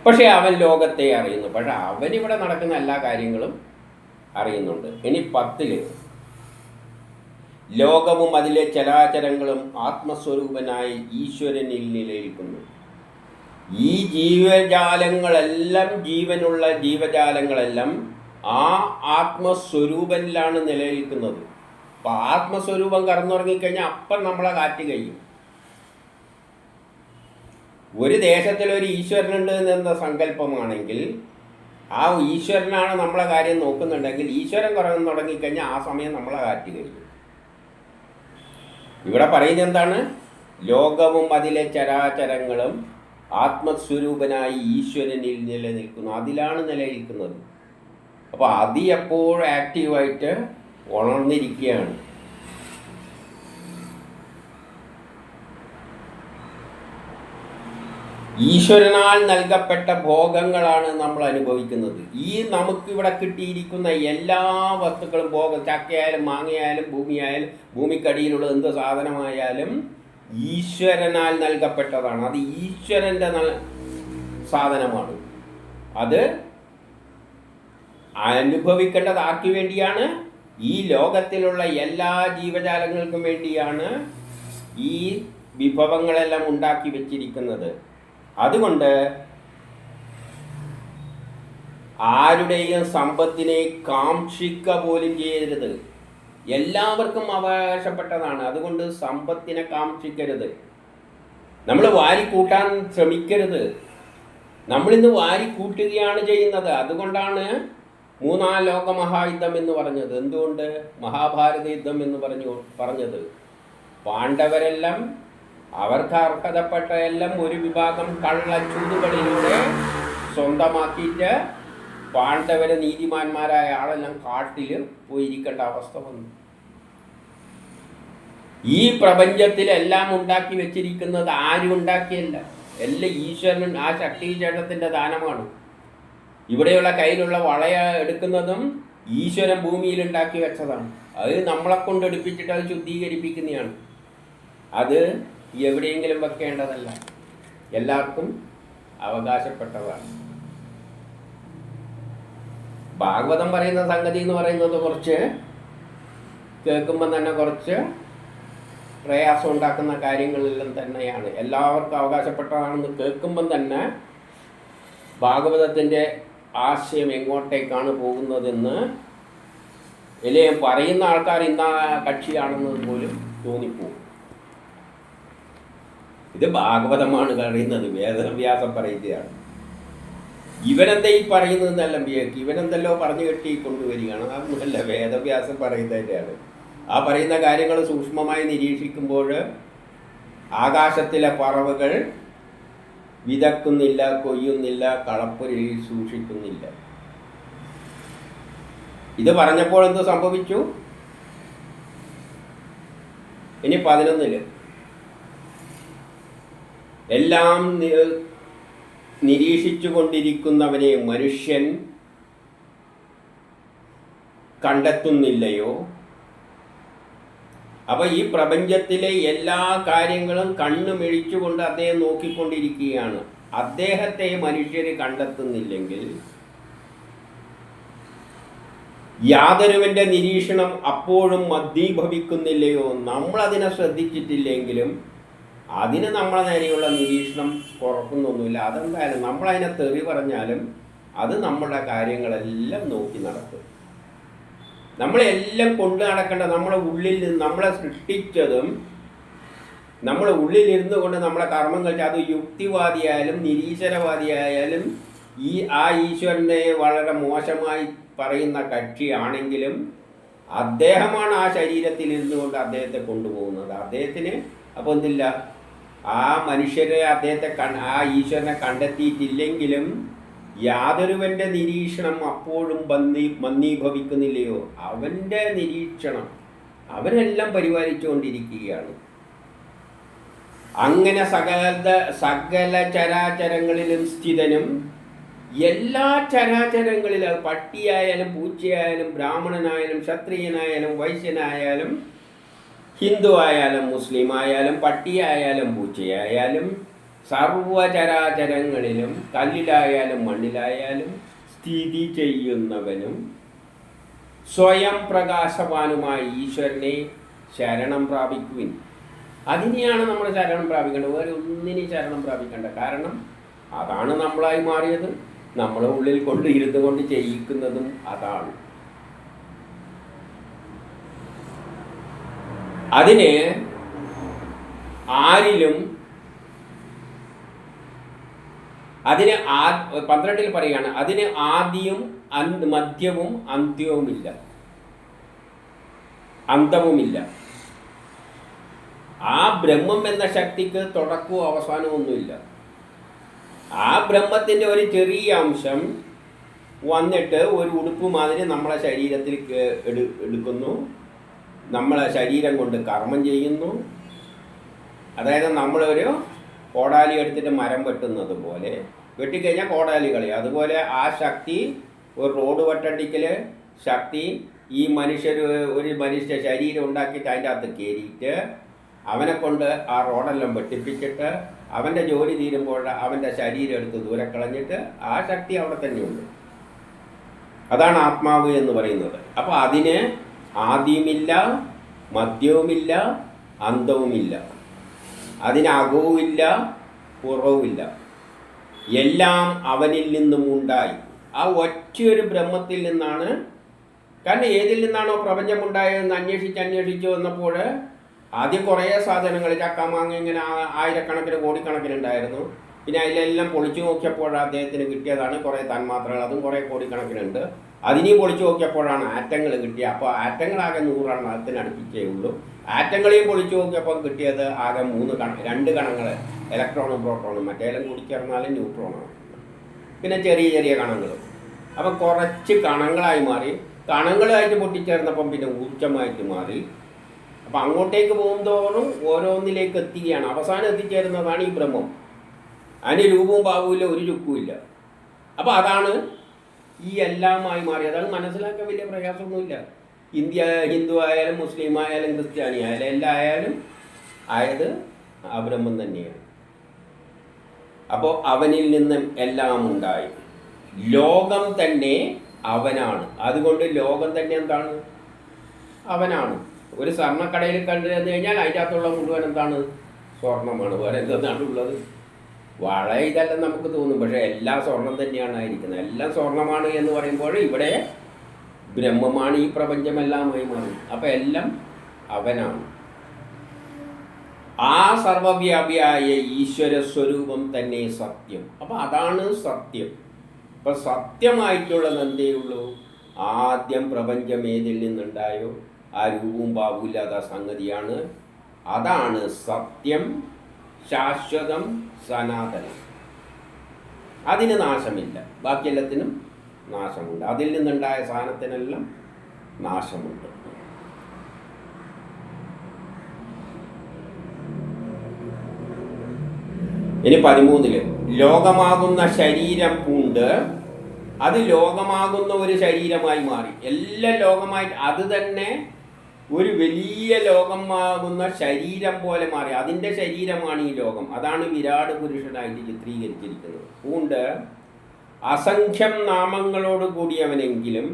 പക്ഷേ അവൻ ലോകത്തെ അറിയുന്നു. പക്ഷെ അവനിവിടെ നടക്കുന്ന എല്ലാ കാര്യങ്ങളും അറിയുന്നുണ്ട്. ഇനി 10 ലോകവും അതിലെ ചരാചരങ്ങളും ആത്മസ്വരൂപനായി ഈശ്വരനിൽ നിലനിൽക്കുന്നു. ഈ ജീവനുള്ള ജീവജാലങ്ങളെല്ലാം ആ ആത്മസ്വരൂപനിലാണ് നിലനിൽക്കുന്നത്. അപ്പം ആത്മസ്വരൂപം കടന്നുറങ്ങിക്കഴിഞ്ഞാൽ അപ്പം നമ്മളെ കാറ്റ് കഴിയും. ഒരു ദേശത്തിലൊരു ഈശ്വരനുണ്ട് എന്ന സങ്കല്പമാണെങ്കിൽ, ആ ഈശ്വരനാണ് നമ്മളെ കാര്യം നോക്കുന്നുണ്ടെങ്കിൽ, ഈശ്വരൻ കുറഞ്ഞു തുടങ്ങിക്കഴിഞ്ഞാൽ ആ സമയം നമ്മളെ കാറ്റ് കഴിയും. ഇവിടെ പറയുന്നത് എന്താണ്? ലോകവും അതിലെ ചരാചരങ്ങളും ആത്മസ്വരൂപനായി ഈശ്വരനിൽ നിലനിൽക്കുന്നു. അതിലാണ് നിലനിൽക്കുന്നത്. അപ്പോൾ അത് എപ്പോഴും ആക്റ്റീവായിട്ട് ഉണർന്നിരിക്കുകയാണ്. ഈശ്വരനാൽ നൽകപ്പെട്ട ഭോഗങ്ങളാണ് നമ്മൾ അനുഭവിക്കുന്നത്. ഈ നമുക്കിവിടെ കിട്ടിയിരിക്കുന്ന എല്ലാ വസ്തുക്കളും, ഭോഗം, ചക്കയായാലും മാങ്ങയായാലും ഭൂമിയായാലും ഭൂമിക്കടിയിലുള്ള എന്ത് സാധനമായാലും ഈശ്വരനാൽ നൽകപ്പെട്ടതാണ്. അത് ഈശ്വരൻ്റെ സാധനമാണ്. അത് അനുഭവിക്കേണ്ടത് ആർക്ക് വേണ്ടിയാണ്? ഈ ലോകത്തിലുള്ള എല്ലാ ജീവജാലങ്ങൾക്കും വേണ്ടിയാണ് ഈ വിഭവങ്ങളെല്ലാം ഉണ്ടാക്കി വെച്ചിരിക്കുന്നത്. അതുകൊണ്ട് ആരുടെയും സമ്പത്തിനെ കാക്ഷിക്കുക പോലും ചെയ്യരുത്. എല്ലാവർക്കും അവകാശപ്പെട്ടതാണ്. അതുകൊണ്ട് സമ്പത്തിനെ കാക്ഷിക്കരുത്. നമ്മൾ വാരിക്കൂട്ടാൻ ശ്രമിക്കരുത്. നമ്മളിന്ന് വാരിക്കൂട്ടുകയാണ് ചെയ്യുന്നത്. അതുകൊണ്ടാണ് 3-ാം ലോകമഹായുദ്ധം എന്ന് പറഞ്ഞത്. എന്തുകൊണ്ട് മഹാഭാരത യുദ്ധം എന്ന് പറഞ്ഞത്? പാണ്ഡവരെല്ലാം അവർക്ക് അർഹതപ്പെട്ട എല്ലാം ഒരു വിഭാഗം കള്ളച്ചൂതുകളിലൂടെ സ്വന്തമാക്കിയിട്ട് പാണ്ഡവരെ നീതിമാന്മാരായ ആളെല്ലാം കാട്ടിൽ പോയിരിക്കേണ്ട അവസ്ഥ വന്നു. ഈ പ്രപഞ്ചത്തിലെല്ലാം ഉണ്ടാക്കി വെച്ചിരിക്കുന്നത് ആരും ഉണ്ടാക്കിയല്ല, എല്ലാം ഈശ്വരൻ, ആ ശക്തിവിശേഷത്തിൻ്റെ ദാനമാണ്. ഇവിടെയുള്ള കയ്യിലുള്ള വളയ എടുക്കുന്നതും ഈശ്വരൻ ഭൂമിയിൽ ഉണ്ടാക്കി വെച്ചതാണ്. അത് നമ്മളെ കൊണ്ട് എടുപ്പിച്ചിട്ട് അത് ശുദ്ധീകരിപ്പിക്കുന്നതാണ്. അത് എവിടെയെങ്കിലും വെക്കേണ്ടതല്ല, എല്ലാവർക്കും അവകാശപ്പെട്ടതാണ്. ഭാഗവതം പറയുന്ന സംഗതി എന്ന് പറയുന്നത് കുറച്ച് കേൾക്കുമ്പം തന്നെ കുറച്ച് പ്രയാസം ഉണ്ടാക്കുന്ന കാര്യങ്ങളെല്ലാം തന്നെയാണ്. എല്ലാവർക്കും അവകാശപ്പെട്ടതാണെന്ന് കേൾക്കുമ്പം തന്നെ ഭാഗവതത്തിൻ്റെ ആശയം എങ്ങോട്ടേക്കാണ് പോകുന്നതെന്ന് അല്ലെങ്കിൽ പറയുന്ന ആൾക്കാർ ഇന്ന കക്ഷിയാണെന്ന് പോലും തോന്നിപ്പോകും. ഇത് ഭാഗവതമാണ് പറയുന്നത്, വേദവ്യാസം പറയുകയാണ്. ഇവനെന്താ ഈ പറയുന്നതെന്നെല്ലാം വിചാരിക്കും, ഇവനെന്തല്ലോ പറഞ്ഞു കെട്ടി കൊണ്ടുവരികയാണ്. അതൊന്നുമല്ല, വേദവ്യാസം പറയുന്നതിൻ്റെയാണ്. ആ പറയുന്ന കാര്യങ്ങൾ സൂക്ഷ്മമായി നിരീക്ഷിക്കുമ്പോൾ ആകാശത്തിലെ പറവകൾ വിതക്കുന്നില്ല, കൊയ്യുന്നില്ല, കളപ്പുരയിൽ സൂക്ഷിക്കുന്നില്ല. ഇത് പറഞ്ഞപ്പോൾ എന്ത് സംഭവിച്ചു? ഇനി 11 എല്ലാം നിരീക്ഷിച്ചു കൊണ്ടിരിക്കുന്നവനെ മനുഷ്യൻ കണ്ടെത്തുന്നില്ലയോ? അപ്പൊ ഈ പ്രപഞ്ചത്തിലെ എല്ലാ കാര്യങ്ങളും കണ്ണുമിഴിച്ചുകൊണ്ട് അദ്ദേഹം നോക്കിക്കൊണ്ടിരിക്കുകയാണ്. അദ്ദേഹത്തെ മനുഷ്യർ കണ്ടെത്തുന്നില്ലെങ്കിൽ യാതൊരുവന്റെ നിരീക്ഷണം അപ്പോഴും മന്ദീഭവിക്കുന്നില്ലയോ? നമ്മളതിനെ ശ്രദ്ധിച്ചിട്ടില്ലെങ്കിലും അതിന് നമ്മളെ നേരെയുള്ള നിരീക്ഷണം കുറക്കുന്നൊന്നുമില്ല. അതെന്തായാലും നമ്മളതിനെ തെറി പറഞ്ഞാലും അത് നമ്മുടെ കാര്യങ്ങളെല്ലാം നോക്കി നടക്കും. നമ്മളെല്ലാം കൊണ്ടു നടക്കേണ്ട നമ്മളെ ഉള്ളിൽ നിന്ന് നമ്മളെ സൃഷ്ടിച്ചതും നമ്മളെ ഉള്ളിലിരുന്നു കൊണ്ട് നമ്മളെ കർമ്മം കഴിച്ചാൽ അത് യുക്തിവാദിയായാലും നിരീശ്വരവാദിയായാലും ആ ഈശ്വരനെ വളരെ മോശമായി പറയുന്ന കക്ഷിയാണെങ്കിലും അദ്ദേഹമാണ് ആ ശരീരത്തിൽ ഇരുന്നു കൊണ്ട് അദ്ദേഹത്തെ കൊണ്ടുപോകുന്നത്. അദ്ദേഹത്തിന് അപ്പോൾ എന്തില്ല, ആ മനുഷ്യരെ അദ്ദേഹത്തെ ആ ഈശ്വരനെ കണ്ടെത്തിയിട്ടില്ലെങ്കിലും യാതൊരുവൻ്റെ നിരീക്ഷണം അപ്പോഴും മന്ദീഭവിക്കുന്നില്ലയോ? അവൻ്റെ നിരീക്ഷണം അവരെല്ലാം പരിപാലിച്ചുകൊണ്ടിരിക്കുകയാണ്. അങ്ങനെ സകല ചരാചരങ്ങളിലും സ്ഥിതനും എല്ലാ ചരാചരങ്ങളിലും, അത് പട്ടിയായാലും പൂച്ചയായാലും ബ്രാഹ്മണനായാലും ക്ഷത്രിയനായാലും വൈശ്യനായാലും ഹിന്ദു ആയാലും മുസ്ലിം ആയാലും പട്ടിയായാലും പൂച്ചയായാലും സർവചരാചരങ്ങളിലും കല്ലിലായാലും മണ്ണിലായാലും സ്ഥിതി ചെയ്യുന്നവനും സ്വയം പ്രകാശവാനുമായ ഈശ്വരനെ ശരണം പ്രാപിക്കുവിൻ. അതിനെയാണ് നമ്മൾ ശരണം പ്രാപിക്കേണ്ടത്. വേറെ ഒന്നിനെയും ശരണം പ്രാപിക്കേണ്ട. കാരണം അതാണ് നമ്മളായി മാറിയത്. നമ്മളെ ഉള്ളിൽ കൊണ്ട് ഇരുന്നു കൊണ്ട് ചെയ്യിക്കുന്നതും അതാണ്. അതിന് ആരിലും 12 പറയുകയാണ്, അതിന് ആദിയും മധ്യവും അന്ത്യവുമില്ല, അന്തവുമില്ല. ആ ബ്രഹ്മം എന്ന ശക്തിക്ക് തുടക്കവും അവസാനവും ഒന്നുമില്ല. ആ ബ്രഹ്മത്തിൻ്റെ ഒരു ചെറിയ അംശം വന്നിട്ട് ഒരു ഉടുപ്പ് മാതിരി നമ്മളെ ശരീരത്തിൽ എടുക്കുന്നു, നമ്മളെ ശരീരം കൊണ്ട് കർമ്മം ചെയ്യുന്നു. അതായത് നമ്മളൊരു കോടാലി എടുത്തിട്ട് മരം വെട്ടുന്നത് പോലെ വെട്ടിക്കഴിഞ്ഞാൽ കോടാലി കളി. അതുപോലെ ആ ശക്തി ഒരു റോഡ് വെട്ടടിക്കൽ ശക്തി ഈ ഒരു മനുഷ്യ ശരീരം ഉണ്ടാക്കിയിട്ട് അതിൻ്റെ അകത്ത് കയറിയിട്ട് അവനെ കൊണ്ട് ആ റോഡെല്ലാം വെട്ടിപ്പിച്ചിട്ട് അവൻ്റെ ജോലി തീരുമ്പോൾ അവൻ്റെ ശരീരം എടുത്ത് ദൂരെ കളഞ്ഞിട്ട് ആ ശക്തി അവിടെ തന്നെയുണ്ട്. അതാണ് ആത്മാവ് എന്ന് പറയുന്നത്. അപ്പോൾ അതിന് ആദ്യമില്ല, മധ്യവുമില്ല, അന്തവുമില്ല. അതിന് അകവുമില്ല, പുറവുമില്ല. എല്ലാം അവനിൽ നിന്നും ഉണ്ടായി. ആ ഒറ്റയൊരു ബ്രഹ്മത്തിൽ നിന്നാണ്. കാരണം ഏതിൽ നിന്നാണോ പ്രപഞ്ചം ഉണ്ടായതെന്ന് അന്വേഷിച്ച് വന്നപ്പോൾ ആദ്യം കുറേ സാധനങ്ങൾ ചക്ക മാങ്ങ ഇങ്ങനെ ആയിരക്കണക്കിന് കോടിക്കണക്കിനുണ്ടായിരുന്നു. പിന്നെ അതിലെല്ലാം പൊളിച്ചു നോക്കിയപ്പോൾ അദ്ദേഹത്തിന് കിട്ടിയതാണ് കുറേ തന്മാത്രകൾ. അതും കുറേ കോടിക്കണക്കിനുണ്ട്. അതിനെയും പൊളിച്ചു നോക്കിയപ്പോഴാണ് ആറ്റങ്ങൾ കിട്ടിയത്. അപ്പോൾ ആറ്റങ്ങളാകെ 100 എണ്ണത്തിന് അടുപ്പിച്ചേ ഉള്ളൂ. ആറ്റങ്ങളെയും പൊളിച്ചു നോക്കിയപ്പോൾ കിട്ടിയത് ആകെ 2 കണങ്ങൾ, ഇലക്ട്രോണും പ്രോട്ടോണും. മറ്റേലും കൂടി ചേർന്നാലും ന്യൂട്രോണാണ്. പിന്നെ ചെറിയ ചെറിയ കണങ്ങളും. അപ്പം കുറച്ച് കണങ്ങളായി മാറി. കണങ്ങളായിട്ട് പൊട്ടിച്ചേർന്നപ്പം പിന്നെ ഊർജ്ജമായിട്ട് മാറി. അപ്പം അങ്ങോട്ടേക്ക് പോകുന്തോറും ഓരോന്നിലേക്ക് എത്തുകയാണ്. അവസാനം എത്തിച്ചേരുന്നതാണ് ഈ ബ്രഹ്മം. അതിന് രൂപവും ഭാവവും ഒരു ചുക്കുമില്ല. അപ്പോൾ അതാണ് ഈ എല്ലാമായി മാറിയത്. അത് മനസ്സിലാക്കാൻ വലിയ പ്രയാസമൊന്നുമില്ല. ഹിന്ദു ആയാലും മുസ്ലിം ആയാലും ക്രിസ്ത്യാനി ആയാലും എല്ലാം ആയത് ആ ബ്രഹ്മം തന്നെയാണ്. അപ്പോൾ അവനിൽ നിന്നും എല്ലാം ഉണ്ടായി. ലോകം തന്നെ അവനാണ്. അതുകൊണ്ട് ലോകം തന്നെ എന്താണ്? അവനാണ്. ഒരു സ്വർണ്ണക്കടയിൽ കണ്ടു കഴിഞ്ഞാൽ അതിൻ്റെ അകത്തുള്ള മുഴുവൻ എന്താണ്? സ്വർണ്ണമാണ്. വേറെ എന്താണ് ഉള്ളത്? വള ഇതെല്ലാം നമുക്ക് തോന്നും, പക്ഷേ എല്ലാം സ്വർണം തന്നെയാണ് ആയിരിക്കുന്നത്. എല്ലാം സ്വർണ്ണമാണ് എന്ന് പറയുമ്പോൾ ഇവിടെ ബ്രഹ്മമാണ് ഈ പ്രപഞ്ചമെല്ലാമായി മാറി. അപ്പം എല്ലാം അവനാണ്. ആ സർവവ്യാപിയായ ഈശ്വര സ്വരൂപം തന്നെ സത്യം. അപ്പം അതാണ് സത്യം. അപ്പം സത്യമായിട്ടുള്ളത് എന്തേ ഉള്ളൂ? ആദ്യം പ്രപഞ്ചം ഏതിൽ നിന്നുണ്ടായോ ആ രൂപവും ഭാവമില്ലാത്ത സംഗതിയാണ്. അതാണ് സത്യം, ശാശ്വതം, സനാതനം. അതിന് നാശമില്ല. ബാക്കിയെല്ലാത്തിനും നാശമുണ്ട്. അതിൽ നിന്നുണ്ടായ സാധനത്തിനെല്ലാം നാശമുണ്ട്. ഇനി 13 ലോകമാകുന്ന ശരീരം പൂണ്ട് അത് ലോകമാകുന്ന ഒരു ശരീരമായി മാറി. എല്ലാം ലോകമായി അത് തന്നെ ഒരു വലിയ ലോകമാകുന്ന ശരീരം പോലെ മാറി. അതിൻ്റെ ശരീരമാണ് ഈ ലോകം. അതാണ് വിരാട് പുരുഷനായിട്ട് ചിത്രീകരിച്ചിരിക്കുന്നത്. പൂണ്ട് അസംഖ്യം നാമങ്ങളോട് കൂടിയവനെങ്കിലും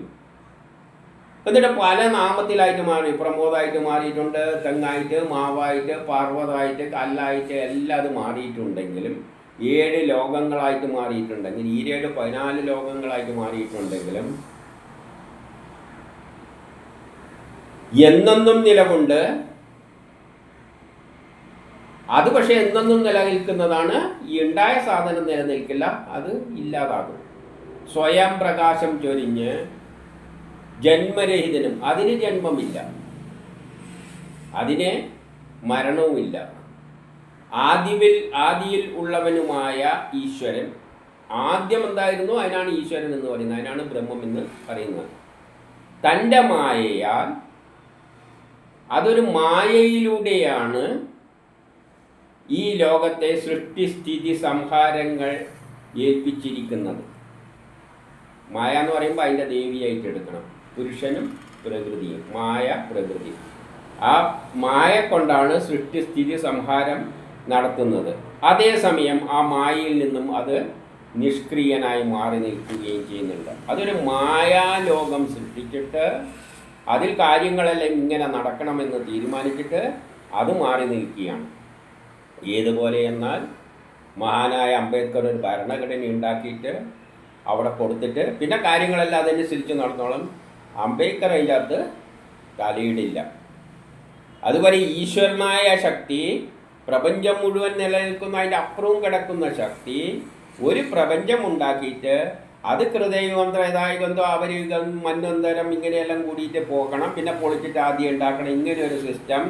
എന്നിട്ട് പല നാമത്തിലായിട്ട് മാറി. പ്രമോദായിട്ട് മാറിയിട്ടുണ്ട്, തെങ്ങായിട്ട്, മാവായിട്ട്, പാർവ്വതമായിട്ട്, കല്ലായിട്ട് എല്ലാം അത് മാറിയിട്ടുണ്ടെങ്കിലും 7 ലോകങ്ങളായിട്ട് മാറിയിട്ടുണ്ടെങ്കിൽ 14 ലോകങ്ങളായിട്ട് മാറിയിട്ടുണ്ടെങ്കിലും എന്നെന്നും നിലകൊണ്ട് അത് പക്ഷെ എന്നെന്നും നിലനിൽക്കുന്നതാണ്. ഈ ഉണ്ടായ സാധനം നിലനിൽക്കില്ല, അത് ഇല്ലാതാകും. സ്വയം പ്രകാശം ചൊരിഞ്ഞ് ജന്മരഹിതനും, അതിന് ജന്മമില്ല, അതിന് മരണവുമില്ല. ആദിയിൽ ഉള്ളവനുമായ ഈശ്വരൻ. ആദ്യം എന്തായിരുന്നു? അതിനാണ് ഈശ്വരൻ എന്ന് പറയുന്നത്, അതിനാണ് ബ്രഹ്മം എന്ന് പറയുന്നത്. തൻ്റെ മായയാൽ, അതൊരു മായയിലൂടെയാണ് ഈ ലോകത്തെ സൃഷ്ടിസ്ഥിതി സംഹാരങ്ങൾ ഏൽപ്പിച്ചിരിക്കുന്നത്. മായ എന്ന് പറയുമ്പോൾ അതിൻ്റെ ദേവിയായിട്ട് എടുക്കണം. പുരുഷനും പ്രകൃതിയും, മായ പ്രകൃതി. ആ മായ കൊണ്ടാണ് സൃഷ്ടിസ്ഥിതി സംഹാരം നടത്തുന്നത്. അതേസമയം ആ മായയിൽ നിന്നും അത് നിഷ്ക്രിയനായി മാറി നിൽക്കുകയും ചെയ്യുന്നുണ്ട്. അതൊരു മായാലോകം സൃഷ്ടിച്ചിട്ട് അതിൽ കാര്യങ്ങളെല്ലാം ഇങ്ങനെ നടക്കണമെന്ന് തീരുമാനിച്ചിട്ട് അത് മാറി നിൽക്കുകയാണ്. ഏതുപോലെ എന്നാൽ മഹാനായ അംബേദ്കർ ഒരു ഭരണഘടന ഉണ്ടാക്കിയിട്ട് അവിടെ കൊടുത്തിട്ട് പിന്നെ കാര്യങ്ങളെല്ലാം അതനുസരിച്ച് നടന്നോളം അംബേദ്കർ അതിനകത്ത് തലയിടില്ല. അതുപോലെ ഈശ്വരനായ ശക്തി, പ്രപഞ്ചം മുഴുവൻ നിലനിൽക്കുന്ന അതിൻ്റെ അപ്പുറവും കിടക്കുന്ന ശക്തി ഒരു പ്രപഞ്ചം ഉണ്ടാക്കിയിട്ട് അത് കൃതയുഗം, ത്രൈതായുഗം, ദ്വാപരയുഗം, മന്വന്തരം ഇങ്ങനെയെല്ലാം കൂടിയിട്ട് പോകണം. പിന്നെ പൊളിച്ചിട്ട് ആദ്യം ഉണ്ടാക്കണം. ഇങ്ങനെ ഒരു സിസ്റ്റം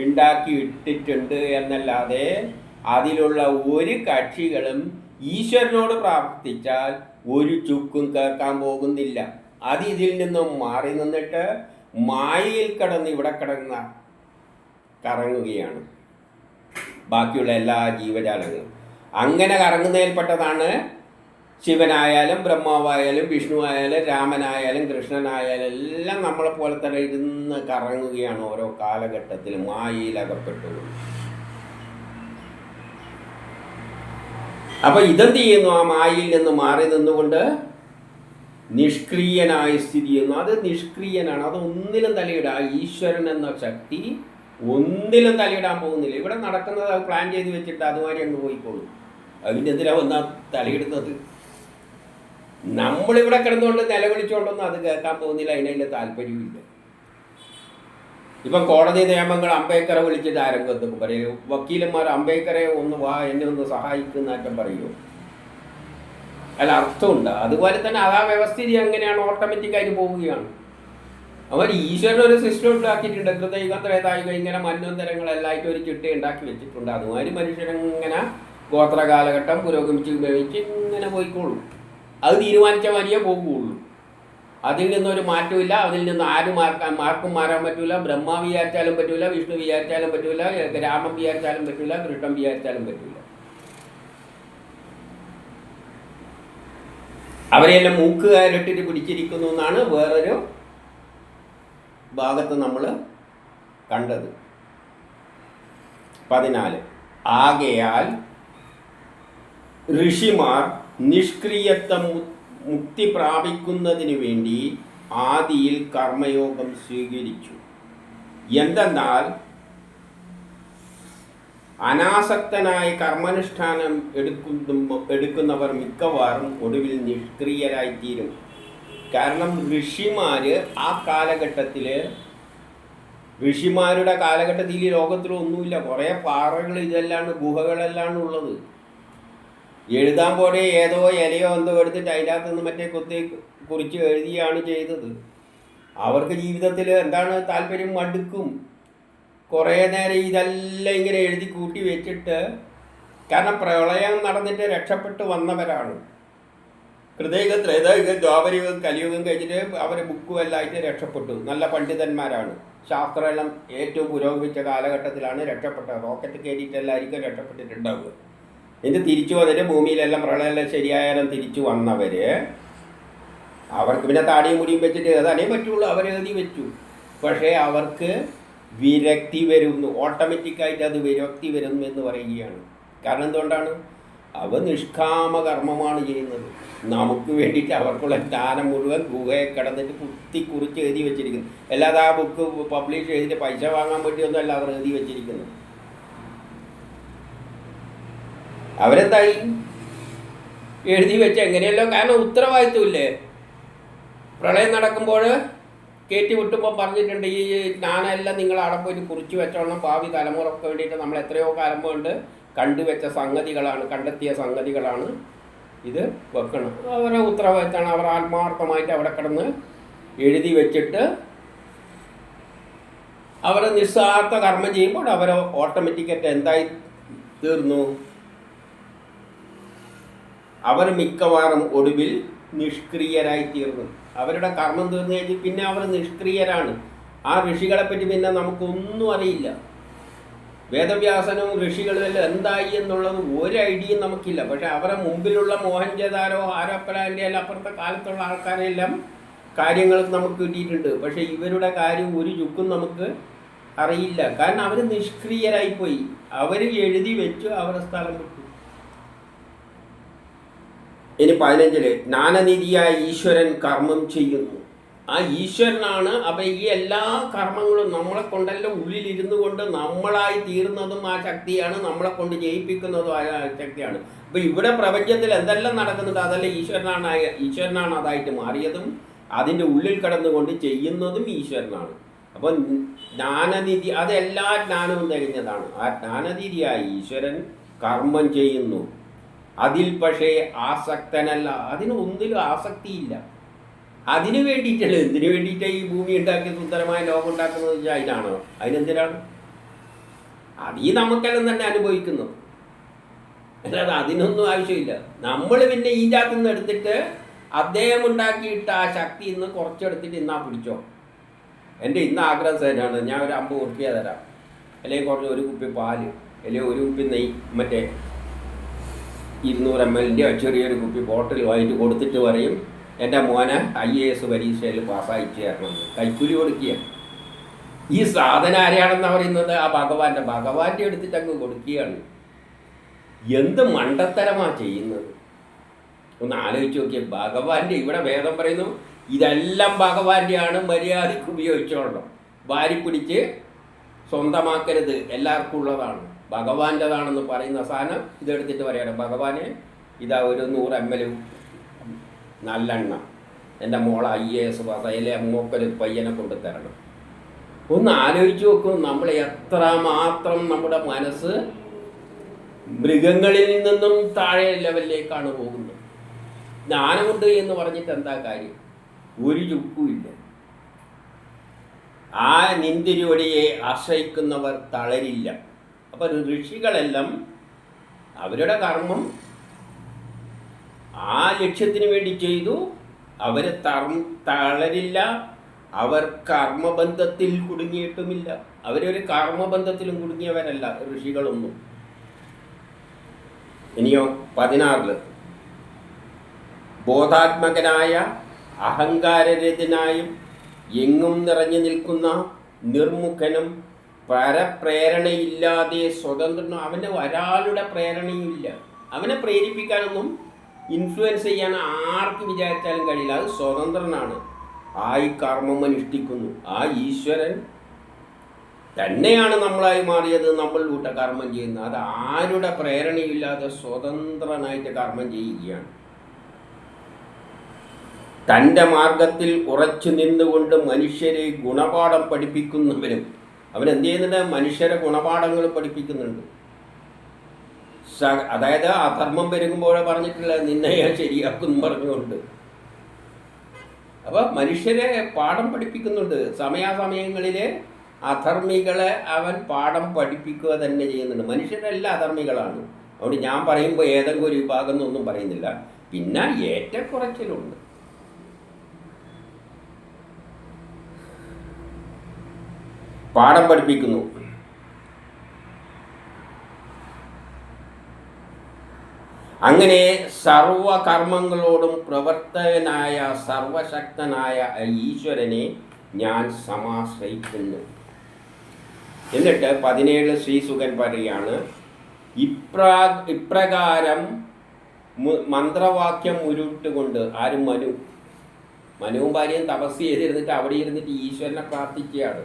ഉണ്ടാക്കി ഇട്ടിട്ടുണ്ട് എന്നല്ലാതെ അതിലുള്ള ഒരു കക്ഷികളും ഈശ്വരനോട് പ്രാർത്ഥിച്ചാൽ ഒരു ചുക്കും കേൾക്കാൻ പോകുന്നില്ല. അത് ഇതിൽ നിന്നും മാറി നിന്നിട്ട് മായയിൽ കിടന്ന് ഇവിടെ കിടന്ന കറങ്ങുകയാണ് ബാക്കിയുള്ള എല്ലാ ജീവജാലങ്ങളും. അങ്ങനെ കറങ്ങുന്നതിൽപ്പെട്ടതാണ് ശിവനായാലും ബ്രഹ്മാവായാലും വിഷ്ണു ആയാലും രാമനായാലും കൃഷ്ണനായാലും എല്ലാം നമ്മളെപ്പോലെ തന്നെ ഇരുന്ന് കറങ്ങുകയാണ് ഓരോ കാലഘട്ടത്തിലും മായയിലകപ്പെട്ടു. അപ്പോൾ ഇതെന്ത് ചെയ്യുന്നു? ആ മായയിൽ നിന്ന് മാറി നിന്നുകൊണ്ട് നിഷ്ക്രിയനായി സ്ഥിതി ചെയ്യുന്നു. അത് നിഷ്ക്രിയനാണ്. അത് ഒന്നിലും തലയിടാൻ, ഈശ്വരൻ എന്ന ശക്തി ഒന്നിലും തലയിടാൻ പോകുന്നില്ല. ഇവിടെ നടക്കുന്നത് അത് പ്ലാൻ ചെയ്ത് വെച്ചിട്ട് അതുമാതിരി അങ്ങ് പോയിക്കോളും. അതിൻ്റെ എന്തിനാ വന്നാ തലയിടുന്നത്? നമ്മളിവിടെ കിടന്നുകൊണ്ട് നിലവിളിച്ചുകൊണ്ടൊന്നും അത് കേൾക്കാൻ പോകുന്നില്ല. അതിൻ്റെ താല്പര്യമില്ല. ഇപ്പം കോടതി നിയമങ്ങൾ അംബേദ്കറെ വിളിച്ചിട്ട് ആരംഗത്തൊക്കെ പറയും. വക്കീലന്മാർ അംബേദ്കറെ ഒന്ന് വാ, എന്നെ ഒന്ന് സഹായിക്കുന്നതായിട്ടും പറയുമോ? അല്ല, അർത്ഥമുണ്ട്. അതുപോലെ തന്നെ അത് ആ വ്യവസ്ഥിതി അങ്ങനെയാണ്, ഓട്ടോമാറ്റിക്കായിട്ട് പോവുകയാണ്. അവർ ഈശ്വരനൊരു സിസ്റ്റം ഉണ്ടാക്കിയിട്ടുണ്ട്. കൃതയുഗം, ത്രേതായുഗം, ഇങ്ങനെ മന്വന്തരങ്ങളെല്ലായിട്ടും ഒരു ചിട്ട ഉണ്ടാക്കി വെച്ചിട്ടുണ്ട്. അതുമാതിരി മനുഷ്യരങ്ങനെ ഗോത്ര കാലഘട്ടം പുരോഗമിച്ച് ഉപയോഗിച്ച് ഇങ്ങനെ പോയിക്കോളും. അത് തീരുമാനിച്ച മാതിരിയേ പോകുകയുള്ളൂ. അതിൽ നിന്നൊരു മാറ്റമില്ല. അതിൽ നിന്ന് ആർക്കും മാറാൻ പറ്റില്ല. ബ്രഹ്മ വിചാരിച്ചാലും പറ്റില്ല, വിഷ്ണു വിചാരിച്ചാലും പറ്റില്ല, രാമൻ വിചാരിച്ചാലും പറ്റില്ല, കൃഷ്ണൻ വിചാരിച്ചാലും പറ്റില്ല. അവരെല്ലാം മൂക്കുകാരിട്ടിട്ട് പിടിച്ചിരിക്കുന്നു എന്നാണ് വേറൊരു ഭാഗത്ത് നമ്മൾ കണ്ടത്. 14 ആകയാൽ ഋഷിമാർ നിഷ്ക്രിയത്വം മുക്തി പ്രാപിക്കുന്നതിന് വേണ്ടി ആദിയിൽ കർമ്മയോഗം സ്വീകരിച്ചു. അനാസക്തനായ കർമ്മനുഷ്ഠാനം എടുക്കുന്നവർ മിക്കവാറും ഒടുവിൽ നിഷ്ക്രിയരായിത്തീരും. കാരണം ഋഷിമാർ ആ കാലഘട്ടത്തിൽ, ഋഷിമാരുടെ കാലഘട്ടത്തിൽ ഈ ലോകത്തിലൊന്നുമില്ല. കുറേ പാറകൾ ഇതെല്ലാം ഗുഹകളെല്ലാം ഉള്ളത്. എഴുതാൻ പോലെ ഏതോ ഇലയോ എന്തോ എടുത്തിട്ട് അതിൻ്റെ അകത്തുനിന്ന് മറ്റേ കുറിച്ച് എഴുതിയാണ് ചെയ്തത്. അവർക്ക് ജീവിതത്തിൽ എന്താണ് താല്പര്യം? മടുക്കും. കുറേ നേരം ഇതെല്ലാം ഇങ്ങനെ എഴുതി കൂട്ടി വെച്ചിട്ട്, കാരണം പ്രളയം നടന്നിട്ട് രക്ഷപ്പെട്ട് വന്നവരാണ്. ഹൃദയ ത്രേതായുഗം ദ്വാപരയുഗം കലിയുഗം കഴിഞ്ഞിട്ട് അവർ ബുക്കും എല്ലാം ആയിട്ട് രക്ഷപ്പെട്ടു. നല്ല പണ്ഡിതന്മാരാണ്. ശാസ്ത്രമെല്ലാം ഏറ്റവും പുരോഗമിച്ച കാലഘട്ടത്തിലാണ് രക്ഷപ്പെട്ടത്. റോക്കറ്റ് കയറിയിട്ടെല്ലായിരിക്കും രക്ഷപ്പെട്ടിട്ടുണ്ടാവുക. എന്നിട്ട് തിരിച്ചു വന്നിട്ട് ഭൂമിയിലെല്ലാം പ്രളയമെല്ലാം ശരിയായാലും തിരിച്ചു വന്നവർ അവർക്ക് പിന്നെ താടിയും മുടിയും വെച്ചിട്ട് അതേ പറ്റുള്ളൂ, അവരെഴുതി വെച്ചു. പക്ഷേ അവർക്ക് വിരക്തി വരുന്നു, ഓട്ടോമാറ്റിക്കായിട്ട് അത് വിരക്തി വരുന്നു എന്ന് പറയുകയാണ്. കാരണം എന്തുകൊണ്ടാണ്? അവ നിഷ്കാമ കർമ്മമാണ് ചെയ്യുന്നത്. നമുക്ക് വേണ്ടിയിട്ട് അവർക്കുള്ള ജ്ഞാനം മുഴുവൻ ഗുഹയെ കിടന്നിട്ട് കുറിച്ച് എഴുതി വെച്ചിരിക്കുന്നു. അല്ലാതെ ആ ബുക്ക് പബ്ലിഷ് ചെയ്തിട്ട് പൈസ വാങ്ങാൻ വേണ്ടിയൊന്നുമല്ല അവർ എഴുതി വെച്ചിരിക്കുന്നത്. അവരെന്തായി എഴുതി വെച്ച് എങ്ങനെയല്ലോ, കാരണം ഉത്തരവാദിത്വമില്ലേ. പ്രളയം നടക്കുമ്പോൾ കയറ്റി വിട്ടുമ്പോൾ പറഞ്ഞിട്ടുണ്ട്, ഈ ജ്ഞാനമെല്ലാം നിങ്ങൾ അവിടെ പോയിട്ട് കുറിച്ച് വെച്ചോളണം, ഭാവി തലമുറക്ക് വേണ്ടിയിട്ട് നമ്മൾ എത്രയോ കാലം കൊണ്ട് കണ്ടുവെച്ച സംഗതികളാണ്, കണ്ടെത്തിയ സംഗതികളാണ്, ഇത് വെക്കണം. അവരെ ഉത്തരവാദിത്തമാണ്. അവർ ആത്മാർത്ഥമായിട്ട് അവിടെ കിടന്ന് എഴുതി വെച്ചിട്ട് അവർ നിസ്വാർത്ഥ കർമ്മം ചെയ്യുമ്പോൾ അവർ ഓട്ടോമാറ്റിക്കായിട്ട് എന്തായി തീർന്നു? അവർ മിക്കവാറും ഒടുവിൽ നിഷ്ക്രിയരായി തീർന്നു. അവരുടെ കർമ്മം തീർന്നു കഴിഞ്ഞ് പിന്നെ അവർ നിഷ്ക്രിയരാണ്. ആ ഋഷികളെപ്പറ്റി പിന്നെ നമുക്കൊന്നും അറിയില്ല. വേദവ്യാസനും ഋഷികളും എല്ലാം എന്തായി എന്നുള്ളത് ഒരു ഐഡിയയും നമുക്കില്ല. പക്ഷെ അവരെ മുമ്പിലുള്ള മോഹൻജദാരോ ഹാരപ്പനാൻ്റെ എല്ലാം അപ്പുറത്തെ കാലത്തുള്ള ആൾക്കാരെല്ലാം കാര്യങ്ങൾ നമുക്ക് കിട്ടിയിട്ടുണ്ട്. പക്ഷെ ഇവരുടെ കാര്യം ഒരു ചുക്കും നമുക്ക് അറിയില്ല. കാരണം അവർ നിഷ്ക്രിയരായിപ്പോയി. അവർ എഴുതി വെച്ചു, അവരുടെ സ്ഥലം വിട്ടു. ഇനി 15 ജ്ഞാനനിധിയായ ഈശ്വരൻ കർമ്മം ചെയ്യുന്നു. ആ ഈശ്വരനാണ്. അപ്പം ഈ എല്ലാ കർമ്മങ്ങളും നമ്മളെ കൊണ്ടെല്ലാം ഉള്ളിലിരുന്നു കൊണ്ട് നമ്മളായി തീർന്നതും ആ ശക്തിയാണ്, നമ്മളെ കൊണ്ട് ജയിപ്പിക്കുന്നതും ആ ശക്തിയാണ്. അപ്പം ഇവിടെ പ്രപഞ്ചത്തിൽ എന്തെല്ലാം നടക്കുന്നുണ്ട് അതെല്ലാം ഈശ്വരനാണ് അതായിട്ട് മാറിയതും അതിൻ്റെ ഉള്ളിൽ കിടന്നുകൊണ്ട് ചെയ്യുന്നതും ഈശ്വരനാണ്. അപ്പം ജ്ഞാനനിധി അതെല്ലാ ജ്ഞാനവും തികഞ്ഞതാണ്. ആ ജ്ഞാനനിധിയായ ഈശ്വരൻ കർമ്മം ചെയ്യുന്നു. അതിൽ പക്ഷേ ആസക്തനല്ല. അതിന് ഒന്നിലും ആസക്തിയില്ല. അതിനു വേണ്ടിയിട്ടല്ല. എന്തിനു വേണ്ടിയിട്ടാണ് ഈ ഭൂമി ഉണ്ടാക്കി സുന്ദരമായ ലോകം ഉണ്ടാക്കുന്നത് വെച്ചാൽ അതിനാണോ? അതിനെന്തിനാണ്? അത് ഈ നമുക്കെല്ലാം തന്നെ അനുഭവിക്കുന്നത്. അല്ലാതെ അതിനൊന്നും ആവശ്യമില്ല. നമ്മൾ പിന്നെ ഇതിൻ്റെ അകത്തു നിന്ന് എടുത്തിട്ട് അദ്ദേഹം ഉണ്ടാക്കിയിട്ട് ആ ശക്തി ഇന്ന് കുറച്ചെടുത്തിട്ട് ഇന്നാ പിടിച്ചോ. എൻ്റെ ഇന്ന് ആഗ്രഹം തരാണ്, ഞാൻ ഒരു 50 ഉറുപ്പിക തരാം, അല്ലെങ്കിൽ കുറച്ച് ഒരു കുപ്പി പാല്, അല്ലെങ്കിൽ ഒരു കുപ്പി നെയ്യ്, മറ്റേ 200 ml ചെറിയൊരു കുപ്പി ബോട്ടിൽ വാങ്ങിയിട്ട് കൊടുത്തിട്ട് പറയും എൻ്റെ മോനെ IAS പരീക്ഷയിൽ പാസ്സായിച്ച് തരണമെന്ന്. കൈക്കൂലി കൊടുക്കുക. ഈ സാധനം ആരെയാണെന്ന് പറയുന്നത്? ആ ഭഗവാന്റെ എടുത്തിട്ട് അങ്ങ് കൊടുക്കുകയാണ്. എന്ത് മണ്ടത്തരമാണ് ചെയ്യുന്നത് ഒന്ന് ആലോചിച്ച് നോക്കിയാൽ. ഭഗവാന്റെ ഇവിടെ വേദം പറയുന്നു ഇതെല്ലാം ഭഗവാന്റെയാണ്, മര്യാദയ്ക്ക് ഉപയോഗിച്ചോളണം, വാരി പിടിച്ച് സ്വന്തമാക്കരുത്, എല്ലാവർക്കും ഉള്ളതാണ്, ഭഗവാന്റേതാണെന്ന് പറയുന്ന സാധനം ഇതെടുത്തിട്ട് പറയണം ഭഗവാനെ ഇതാ ഒരു 100 ml നല്ലെണ്ണ, എൻ്റെ മോളെ IAS പാസ്സായാലേ അങ്ങോക്കൊരു പയ്യനെ കൊണ്ട് തരണം. ഒന്ന് ആലോചിച്ച് നോക്കും. നമ്മൾ എത്രമാത്രം നമ്മുടെ മനസ്സ് മൃഗങ്ങളിൽ നിന്നും താഴെ ലെവലിലേക്കാണ് പോകുന്നത്. ജ്ഞാനമുണ്ട് എന്ന് പറഞ്ഞിട്ട് എന്താ കാര്യം? ഒരു ചുക്കുമില്ല. ആ നിന്തിരിവടിയെ ആശ്രയിക്കുന്നവർ തളരില്ല. അപ്പം ഋഷികളെല്ലാം അവരുടെ കർമ്മം ആ ലക്ഷ്യത്തിന് വേണ്ടി ചെയ്തു. അവർ തളരില്ല. അവർ കർമ്മബന്ധത്തിൽ കുടുങ്ങിയിട്ടുമില്ല. അവരൊരു കർമ്മബന്ധത്തിലും കുടുങ്ങിയവരല്ല ഋഷികളൊന്നും. ഇനിയോ 16 ബോധാത്മകനായ അഹങ്കാരരഹിതനായും എങ്ങും നിറഞ്ഞു നിൽക്കുന്ന നിർമുഖനും പരപ്രേരണയില്ലാതെ സ്വതന്ത്രനും. അവന് ഒരാളുടെ പ്രേരണയുമില്ല. അവനെ പ്രേരിപ്പിക്കാനൊന്നും ഇൻഫ്ലുവൻസ് ചെയ്യാൻ ആർക്ക് വിചാരിച്ചാലും കഴിയില്ല. അത് സ്വതന്ത്രനാണ്. ആ ഈ കർമ്മം അനുഷ്ഠിക്കുന്നു. ആ ഈശ്വരൻ തന്നെയാണ് നമ്മളായി മാറിയത്, നമ്മൾ കൂട്ട കർമ്മം ചെയ്യുന്നത്. അത് ആരുടെ പ്രേരണയില്ലാതെ സ്വതന്ത്രനായിട്ട് കർമ്മം ചെയ്യുകയാണ്. തൻ്റെ മാർഗത്തിൽ ഉറച്ചു നിന്നുകൊണ്ട് മനുഷ്യരെ ഗുണപാഠം പഠിപ്പിക്കുന്നവരും. അവൻ എന്ത് ചെയ്യുന്നുണ്ട്? മനുഷ്യരെ ഗുണപാഠങ്ങൾ പഠിപ്പിക്കുന്നുണ്ട്. അതായത് അധർമ്മം പെരുകുമ്പോൾ പറഞ്ഞിട്ടില്ല നിന്നെ ഞാൻ ശരിയാക്കും പറഞ്ഞുകൊണ്ട്. അപ്പം മനുഷ്യരെ പാഠം പഠിപ്പിക്കുന്നുണ്ട്. സമയാസമയങ്ങളിൽ അധർമ്മികളെ അവൻ പാഠം പഠിപ്പിക്കുക തന്നെ ചെയ്യുന്നുണ്ട്. മനുഷ്യരെല്ലാം അധർമ്മികളാണ്. അതുകൊണ്ട് ഞാൻ പറയുമ്പോൾ ഏതെങ്കിലും ഒരു വിഭാഗം എന്നൊന്നും പറയുന്നില്ല. പിന്നെ ഏറ്റക്കുറച്ചിലുണ്ട്. പാഠം പഠിപ്പിക്കുന്നു. അങ്ങനെ സർവകർമ്മങ്ങളോടും പ്രവർത്തകനായ സർവശക്തനായ ഈശ്വരനെ ഞാൻ സമാശ്രയിക്കുന്നു. എന്നിട്ട് 17 ശ്രീസുഖൻ പറയുകയാണ്, ഇപ്രകാരം മന്ത്രവാക്യം ഉരുട്ടുകൊണ്ട് ആരും മനുവും ഭാര്യയും തപസ് ചെയ്തിരുന്നിട്ട് അവിടെ ഇരുന്നിട്ട് ഈശ്വരനെ പ്രാർത്ഥിക്കുകയാണ്.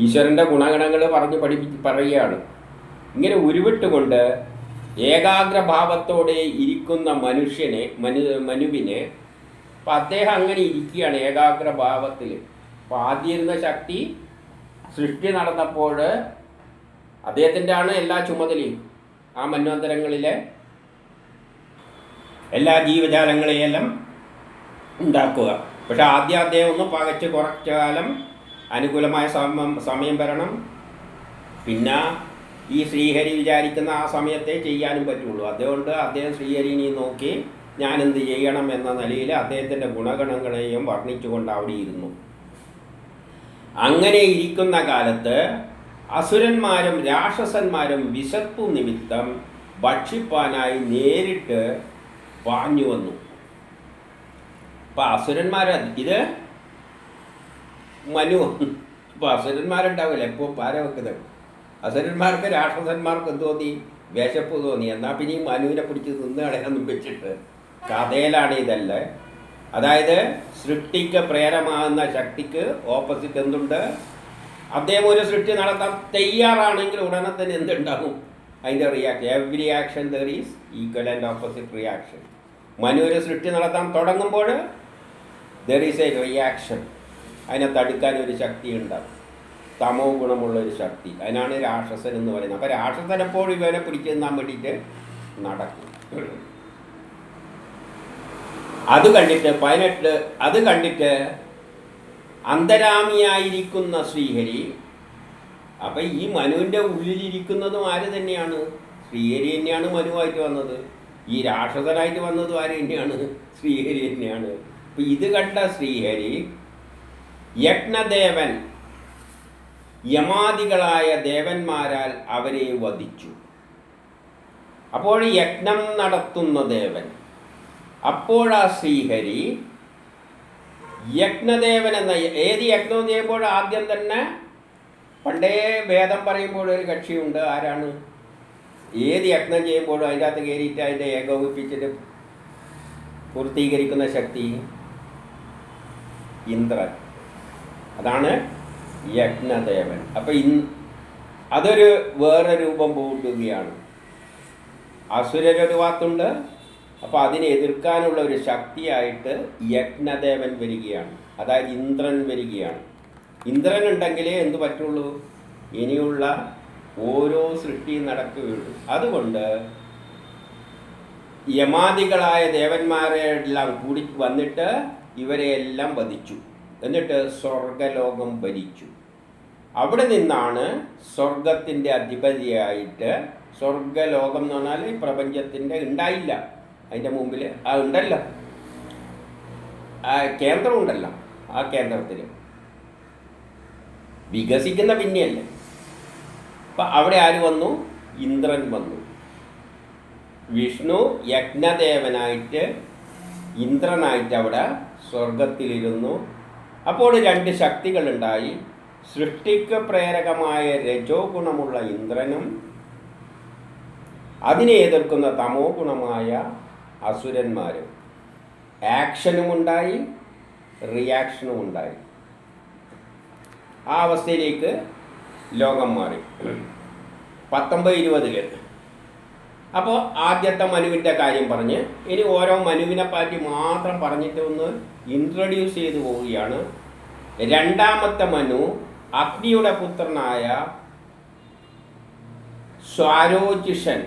ഈശ്വരൻ്റെ ഗുണഗണങ്ങൾ പറയുകയാണ്. ഇങ്ങനെ ഉരുവിട്ടുകൊണ്ട് ഏകാഗ്രഭാവത്തോടെ ഇരിക്കുന്ന മനുവിനെ അപ്പം അദ്ദേഹം അങ്ങനെ ഇരിക്കുകയാണ് ഏകാഗ്രഭാവത്തിൽ. അപ്പോൾ ആദ്യം ഇരുന്ന ശക്തി സൃഷ്ടി നടന്നപ്പോൾ അദ്ദേഹത്തിൻ്റെ ആണ് എല്ലാ ചുമതലയും. ആ മന്വന്തരങ്ങളിലെ എല്ലാ ജീവജാലങ്ങളെയെല്ലാം ഉണ്ടാക്കുക. പക്ഷെ ആദ്യം അദ്ദേഹം ഒന്ന് പകച്ച് കുറച്ചു കാലം അനുകൂലമായ സമയം വരണം. പിന്നെ ഈ ശ്രീഹരി വിചാരിക്കുന്ന ആ സമയത്തെ ചെയ്യാനും പറ്റുള്ളൂ. അതുകൊണ്ട് അദ്ദേഹം ശ്രീഹരിനെ നോക്കി ഞാനെന്ത് ചെയ്യണം എന്ന നിലയിൽ അദ്ദേഹത്തിൻ്റെ ഗുണഗണങ്ങളെയും വർണ്ണിച്ചുകൊണ്ട് അവിടെ ഇരുന്നു. അങ്ങനെ ഇരിക്കുന്ന കാലത്ത് അസുരന്മാരും രാക്ഷസന്മാരും വിശപ്പു നിമിത്തം ഭക്ഷിപ്പാനായി നേരിട്ട് പാഞ്ഞു വന്നു. അപ്പം ഇത് മനു. ഇപ്പോൾ അസുരന്മാരുണ്ടാവില്ല എപ്പോൾ പാര വെക്കുന്നത്. അസുരന്മാർക്ക് രാക്ഷസന്മാർക്ക് എന്ത് തോന്നി? വിശപ്പ് തോന്നി. എന്നാൽ പിന്നെ ഈ മനുവിനെ പിടിച്ച് നിന്ന് കളയാന്നും വെച്ചിട്ട് കഥയിലാണ് ഇതല്ല. അതായത് സൃഷ്ടിക്ക് പ്രേരമാകുന്ന ശക്തിക്ക് ഓപ്പോസിറ്റ് എന്തുണ്ട്? അദ്ദേഹം ഒരു സൃഷ്ടി നടത്താൻ തയ്യാറാണെങ്കിൽ ഉടനെ തന്നെ എന്തുണ്ടാകും? അതിൻ്റെ every action there is equal and opposite reaction. Manu ഒരു സൃഷ്ടി നടത്താൻ തുടങ്ങുമ്പോൾ ദർ ഈസ് എ റിയാക്ഷൻ. അതിനെ തടുക്കാൻ ഒരു ശക്തി ഉണ്ടാകും, തമോ ഗുണമുള്ളൊരു ശക്തി. അതിനാണ് രാക്ഷസൻ എന്ന് പറയുന്നത്. അപ്പോൾ രാക്ഷസൻ എപ്പോഴും ഇവനെ പിടിച്ചു നിന്നാൻ വേണ്ടിയിട്ട് നടക്കും. അത് കണ്ടിട്ട് അന്തരാമിയായിരിക്കുന്ന ശ്രീഹരി, അപ്പം ഈ മനുവിൻ്റെ ഉള്ളിലിരിക്കുന്നതും ആര് തന്നെയാണ്? ശ്രീഹരി തന്നെയാണ് മനുവായിട്ട് വന്നത്. ഈ രാക്ഷസനായിട്ട് വന്നതും ആര് തന്നെയാണ്? ശ്രീഹരി തന്നെയാണ്. അപ്പം ഇത് കണ്ട ശ്രീഹരി യജ്ഞദേവൻ യമാദികളായ ദേവന്മാരാൽ അവരെ വധിച്ചു. അപ്പോൾ യജ്ഞം നടത്തുന്ന ദേവൻ, അപ്പോഴാ ശ്രീഹരി യജ്ഞദേവൻ എന്ന ഏത് യജ്ഞവും ചെയ്യുമ്പോൾ ആദ്യം തന്നെ പണ്ടേ വേദം പറയുമ്പോൾ ഒരു കക്ഷിയുണ്ട്. ആരാണ്? ഏത് യജ്ഞം ചെയ്യുമ്പോഴും അതിൻ്റെ അകത്ത് കയറിയിട്ട് അതിൻ്റെ ഏകോപിപ്പിച്ചിട്ട് പൂർത്തീകരിക്കുന്ന ശക്തി ഇന്ദ്രൻ. അതാണ് യജ്ഞദേവൻ. അപ്പം അതൊരു വേറെ രൂപം പൂട്ടുകയാണ്. അസുരരൊരു ഭാഗത്തുണ്ട്. അപ്പോൾ അതിനെ എതിർക്കാനുള്ള ഒരു ശക്തിയായിട്ട് യജ്ഞദേവൻ വരികയാണ്. അതായത് ഇന്ദ്രൻ വരികയാണ്. ഇന്ദ്രൻ ഉണ്ടെങ്കിലേ എന്ത് പറ്റുള്ളൂ? ഇനിയുള്ള ഓരോ സൃഷ്ടിയും നടക്കുകയുള്ളൂ. അതുകൊണ്ട് യമാദികളായ ദേവന്മാരെല്ലാം കൂടി വന്നിട്ട് ഇവരെയെല്ലാം വധിച്ചു. എന്നിട്ട് സ്വർഗലോകം ഭരിച്ചു. അവിടെ നിന്നാണ് സ്വർഗത്തിൻ്റെ അധിപതിയായിട്ട്, സ്വർഗലോകം എന്ന് പറഞ്ഞാൽ ഈ പ്രപഞ്ചത്തിൻ്റെ ഉണ്ടായില്ല, അതിൻ്റെ മുമ്പിൽ ഉണ്ടല്ലോ, കേന്ദ്രം ഉണ്ടല്ലോ, ആ കേന്ദ്രത്തിൽ വികസിക്കുന്ന പിന്നെയല്ലേ. അപ്പം അവിടെ ആര് വന്നു? ഇന്ദ്രൻ വന്നു. വിഷ്ണു യജ്ഞദേവനായിട്ട് ഇന്ദ്രനായിട്ട് അവിടെ സ്വർഗത്തിലിരുന്നു. അപ്പോൾ രണ്ട് ശക്തികളുണ്ടായി. സൃഷ്ടിക്ക് പ്രേരകമായ രജോ ഗുണമുള്ള ഇന്ദ്രനും അതിനെ എതിർക്കുന്ന തമോ ഗുണമായ അസുരന്മാരും. ആക്ഷനും ഉണ്ടായി, റിയാക്ഷനും ഉണ്ടായി. ആ അവസ്ഥയിലേക്ക് ലോകം മാറി 1920. അപ്പോൾ ആദ്യത്തെ മനുവിൻ്റെ കാര്യം പറഞ്ഞ് ഇനി ഓരോ മനുവിനെ പറ്റി മാത്രം പറഞ്ഞിട്ട് ഒന്ന് ഇൻട്രൊഡ്യൂസ് ചെയ്തു പോവുകയാണ്. രണ്ടാമത്തെ മനു അഗ്നിയുടെ പുത്രനായ സ്വാരോജിഷൻ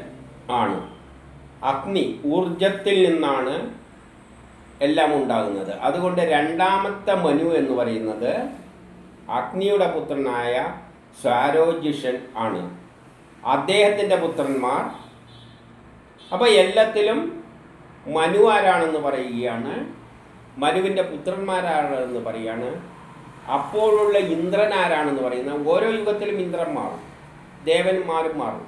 ആണ്. അഗ്നി ഊർജത്തിൽ നിന്നാണ് എല്ലാം ഉണ്ടാകുന്നത്. അതുകൊണ്ട് രണ്ടാമത്തെ മനു എന്ന് പറയുന്നത് അഗ്നിയുടെ പുത്രനായ സ്വാരോജിഷൻ ആണ്. അദ്ദേഹത്തിൻ്റെ പുത്രന്മാർ അപ്പോൾ എല്ലാത്തിലും മനു ആരാണെന്ന് പറയുകയാണ്, മനുവിൻ്റെ പുത്രന്മാരാണെന്ന് പറയുകയാണ്. അപ്പോഴുള്ള ഇന്ദ്രൻ ആരാണെന്ന് പറയുന്നത്, ഓരോ യുഗത്തിലും ഇന്ദ്രൻ മാറും, ദേവന്മാരും മാറും,